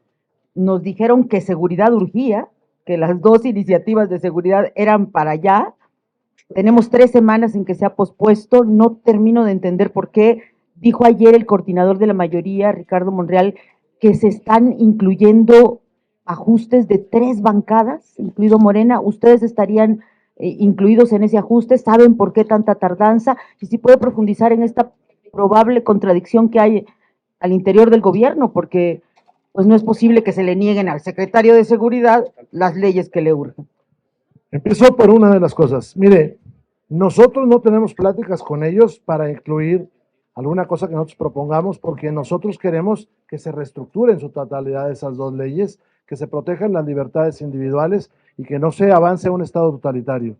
Nos dijeron que seguridad urgía, que las 2 iniciativas de seguridad eran para allá. Tenemos 3 semanas en que se ha pospuesto. No termino de entender por qué. Dijo ayer el coordinador de la mayoría, Ricardo Monreal, que se están incluyendo ajustes de 3 bancadas, incluido Morena. ¿Ustedes estarían incluidos en ese ajuste? ¿Saben por qué tanta tardanza? Y si puede profundizar en esta probable contradicción que hay al interior del gobierno, porque pues no es posible que se le nieguen al secretario de Seguridad las leyes que le urgen. Empezó por una de las cosas. Mire, nosotros no tenemos pláticas con ellos para incluir alguna cosa que nosotros propongamos, porque nosotros queremos que se reestructuren en su totalidad esas 2 leyes, que se protejan las libertades individuales y que no se avance a un Estado totalitario.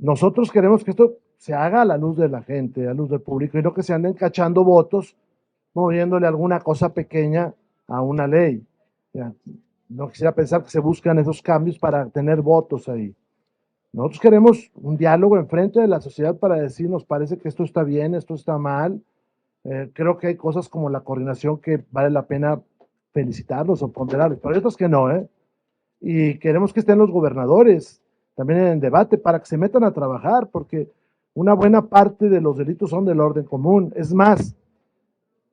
Nosotros queremos que esto se haga a la luz de la gente, a la luz del público, y no que se anden cachando votos moviéndole alguna cosa pequeña a una ley. No quisiera pensar que se buscan esos cambios para tener votos ahí. Nosotros queremos un diálogo enfrente de la sociedad para decir, nos parece que esto está bien, esto está mal. Creo que hay cosas como la coordinación que vale la pena felicitarlos o ponderarlos, pero hay otras que no, Y queremos que estén los gobernadores también en el debate para que se metan a trabajar, porque una buena parte de los delitos son del orden común. Es más,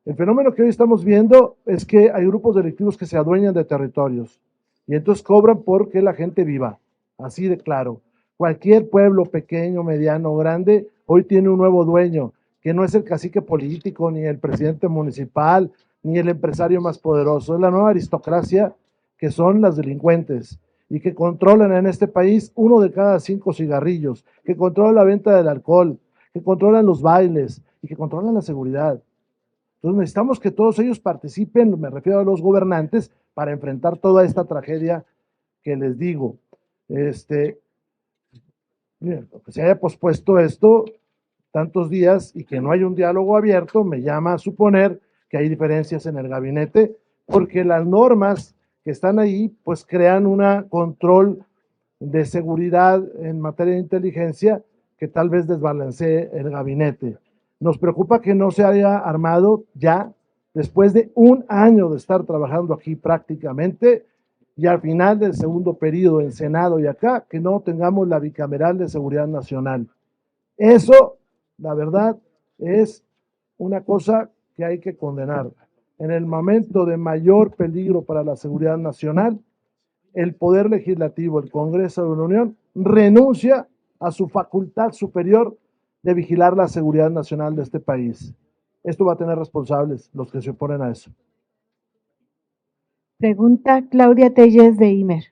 el fenómeno que hoy estamos viendo es que hay grupos delictivos que se adueñan de territorios y entonces cobran porque la gente viva, así de claro. Cualquier pueblo pequeño, mediano, grande, hoy tiene un nuevo dueño, que no es el cacique político, ni el presidente municipal, ni el empresario más poderoso. Es la nueva aristocracia, que son las delincuentes y que controlan en este país 1 de cada 5 cigarrillos, que controlan la venta del alcohol, que controlan los bailes y que controlan la seguridad. Entonces necesitamos que todos ellos participen, me refiero a los gobernantes, para enfrentar toda esta tragedia que les digo. Miren, que se haya pospuesto esto tantos días y que no hay un diálogo abierto, me llama a suponer que hay diferencias en el gabinete, porque las normas que están ahí, pues crean un control de seguridad en materia de inteligencia que tal vez desbalancee el gabinete. Nos preocupa que no se haya armado ya, después de 1 año de estar trabajando aquí prácticamente, y al final del segundo periodo en Senado y acá, que no tengamos la bicameral de seguridad nacional. Eso, la verdad, es una cosa que hay que condenar. En el momento de mayor peligro para la seguridad nacional, el Poder Legislativo, el Congreso de la Unión, renuncia a su facultad superior de vigilar la seguridad nacional de este país. esto va a tener responsables los que se oponen a eso. Pregunta Claudia Telles de IMER.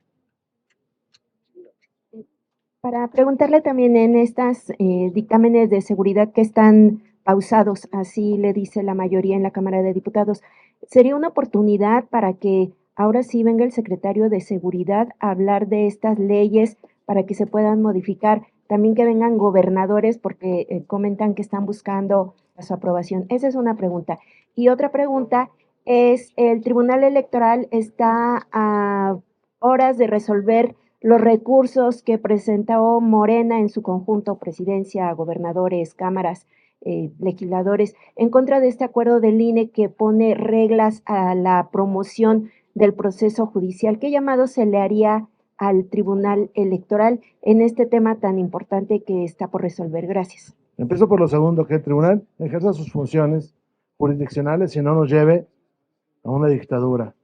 Para preguntarle también en estas dictámenes de seguridad que están pausados, así le dice la mayoría en la Cámara de Diputados, ¿sería una oportunidad para que ahora sí venga el secretario de Seguridad a hablar de estas leyes para que se puedan modificar? También que vengan gobernadores porque comentan que están buscando su aprobación. Esa es una pregunta. Y otra pregunta es, el Tribunal Electoral está a horas de resolver los recursos que presentó Morena en su conjunto, presidencia, gobernadores, cámaras, legisladores, en contra de este acuerdo del INE que pone reglas a la promoción del proceso judicial. ¿Qué llamado se le haría al Tribunal Electoral en este tema tan importante que está por resolver? Gracias. Empiezo por lo segundo, que el tribunal ejerza sus funciones jurisdiccionales y no nos lleve a una dictadura.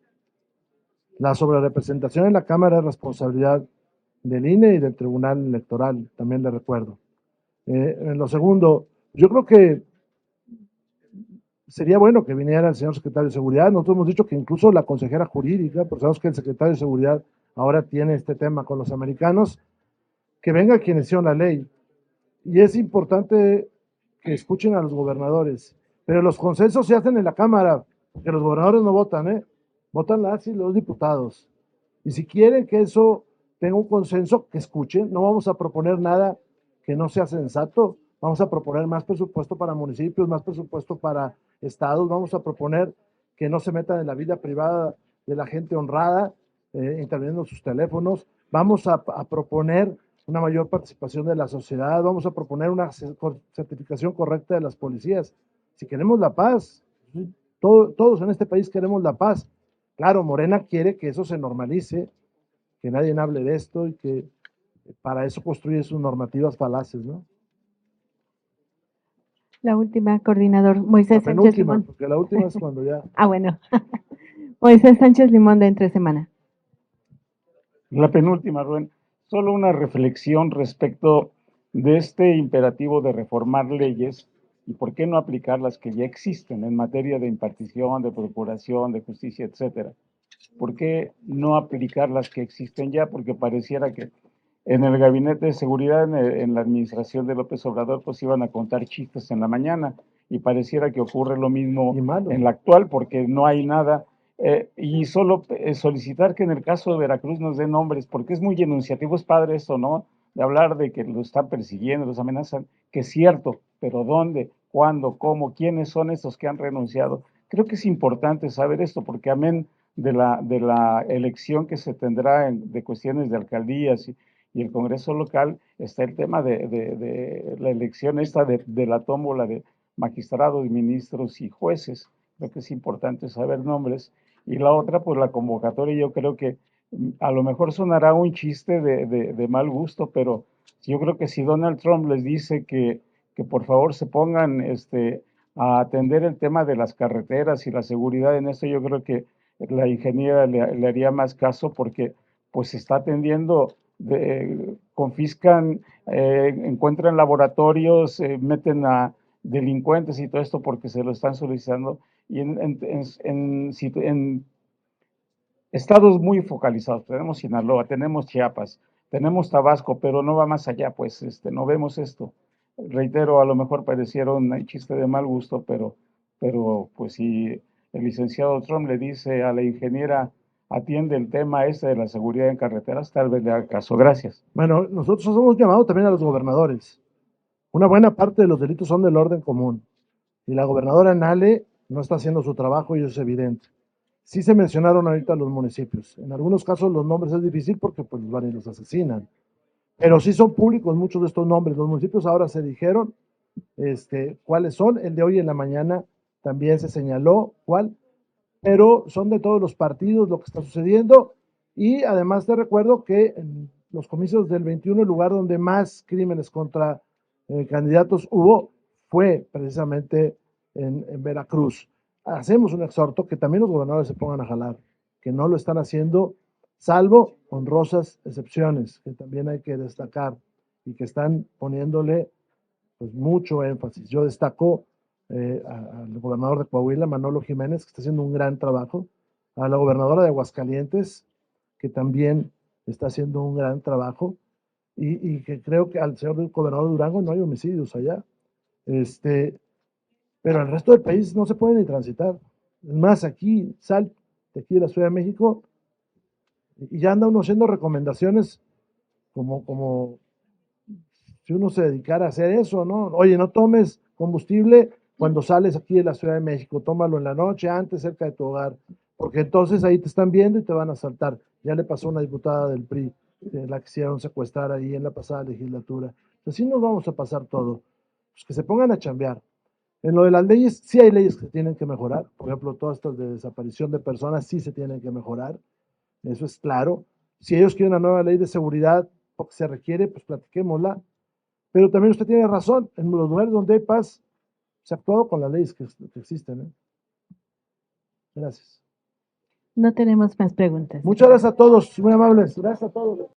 La sobrerepresentación en la Cámara es responsabilidad del INE y del Tribunal Electoral, también le recuerdo. En lo segundo, yo creo que sería bueno que viniera el señor secretario de Seguridad. Nosotros hemos dicho que incluso la consejera jurídica, porque sabemos que el secretario de Seguridad ahora tiene este tema con los americanos, que venga quien hicieron la ley. Y es importante que escuchen a los gobernadores, pero los consensos se hacen en la Cámara, porque los gobernadores no votan, votan las y los diputados. Y si quieren que eso tenga un consenso, que escuchen. No vamos a proponer nada que no sea sensato. Vamos a proponer más presupuesto para municipios, más presupuesto para estados. Vamos a proponer que no se metan en la vida privada de la gente honrada, interviniendo en sus teléfonos. Vamos a proponer una mayor participación de la sociedad. Vamos a proponer una certificación correcta de las policías. Si queremos la paz, todos en este país queremos la paz. Claro, Morena quiere que eso se normalice, que nadie hable de esto y que para eso construye sus normativas falaces, ¿no? La última, coordinador, Moisés La Sánchez penúltima, Limón. porque la última es cuando ya... Ah, bueno. Moisés Sánchez Limón de Entre Semana. La penúltima, Rubén. Solo una reflexión respecto de este imperativo de reformar leyes y por qué no aplicar las que ya existen en materia de impartición, de procuración, de justicia, etcétera. ¿Por qué no aplicar las que existen ya? Porque pareciera que en el Gabinete de Seguridad, en la administración de López Obrador, pues iban a contar chistes en la mañana y pareciera que ocurre lo mismo en la actual porque no hay nada. Y solo solicitar que en el caso de Veracruz nos den nombres, porque es muy enunciativo, es padre esto, ¿no? De hablar de que lo están persiguiendo, los amenazan, que es cierto, pero ¿dónde? ¿Cuándo? ¿Cómo? ¿Quiénes son estos que han renunciado? Creo que es importante saber esto, porque amén de la elección que se tendrá de cuestiones de alcaldías y el Congreso local, está el tema de la elección esta de la tómbola de magistrados, ministros y jueces. Creo que es importante saber nombres. Y la otra, pues la convocatoria, yo creo que a lo mejor sonará un chiste de mal gusto, pero yo creo que si Donald Trump les dice que por favor se pongan a atender el tema de las carreteras y la seguridad en esto, yo creo que la ingeniera le haría más caso porque pues se está atendiendo, confiscan, encuentran laboratorios, meten a delincuentes y todo esto porque se lo están solicitando y en estados muy focalizados. Tenemos Sinaloa, tenemos Chiapas, tenemos Tabasco, pero no va más allá, pues no vemos esto. Reitero, a lo mejor pareciera un chiste de mal gusto, pero pues si el licenciado Trump le dice a la ingeniera atiende el tema de la seguridad en carreteras, tal vez le haga caso. Gracias. Bueno, nosotros hemos llamado también a los gobernadores. Una buena parte de los delitos son del orden común. Y la gobernadora Nale no está haciendo su trabajo y eso es evidente. Sí se mencionaron ahorita los municipios. En algunos casos los nombres es difícil porque pues van y los asesinan. Pero sí son públicos muchos de estos nombres. Los municipios ahora se dijeron cuáles son. El de hoy en la mañana también se señaló cuál. Pero son de todos los partidos lo que está sucediendo. Y además te recuerdo que en los comicios del 21, el lugar donde más crímenes contra candidatos hubo fue precisamente en Veracruz. Hacemos un exhorto que también los gobernadores se pongan a jalar, que no lo están haciendo, salvo honrosas excepciones, que también hay que destacar y que están poniéndole pues mucho énfasis. Yo destaco al gobernador de Coahuila, Manolo Jiménez, que está haciendo un gran trabajo, a la gobernadora de Aguascalientes, que también está haciendo un gran trabajo, y que creo que al señor gobernador de Durango no hay homicidios allá. Pero el resto del país no se puede ni transitar. Es más, aquí, sal de aquí de la Ciudad de México, y ya anda uno haciendo recomendaciones como si uno se dedicara a hacer eso, ¿no? Oye, no tomes combustible cuando sales aquí de la Ciudad de México, tómalo en la noche, antes, cerca de tu hogar, porque entonces ahí te están viendo y te van a asaltar. Ya le pasó a una diputada del PRI, la quisieron secuestrar ahí en la pasada legislatura. Así nos vamos a pasar todo. Pues que se pongan a chambear. En lo de las leyes, sí hay leyes que se tienen que mejorar. Por ejemplo, todas estas de desaparición de personas sí se tienen que mejorar. Eso es claro. Si ellos quieren una nueva ley de seguridad, porque se requiere, pues platiquémosla. Pero también usted tiene razón. En los lugares donde hay paz, se ha actuado con las leyes que existen, ¿eh? Gracias. No tenemos más preguntas. Muchas gracias a todos, muy amables. Gracias a todos.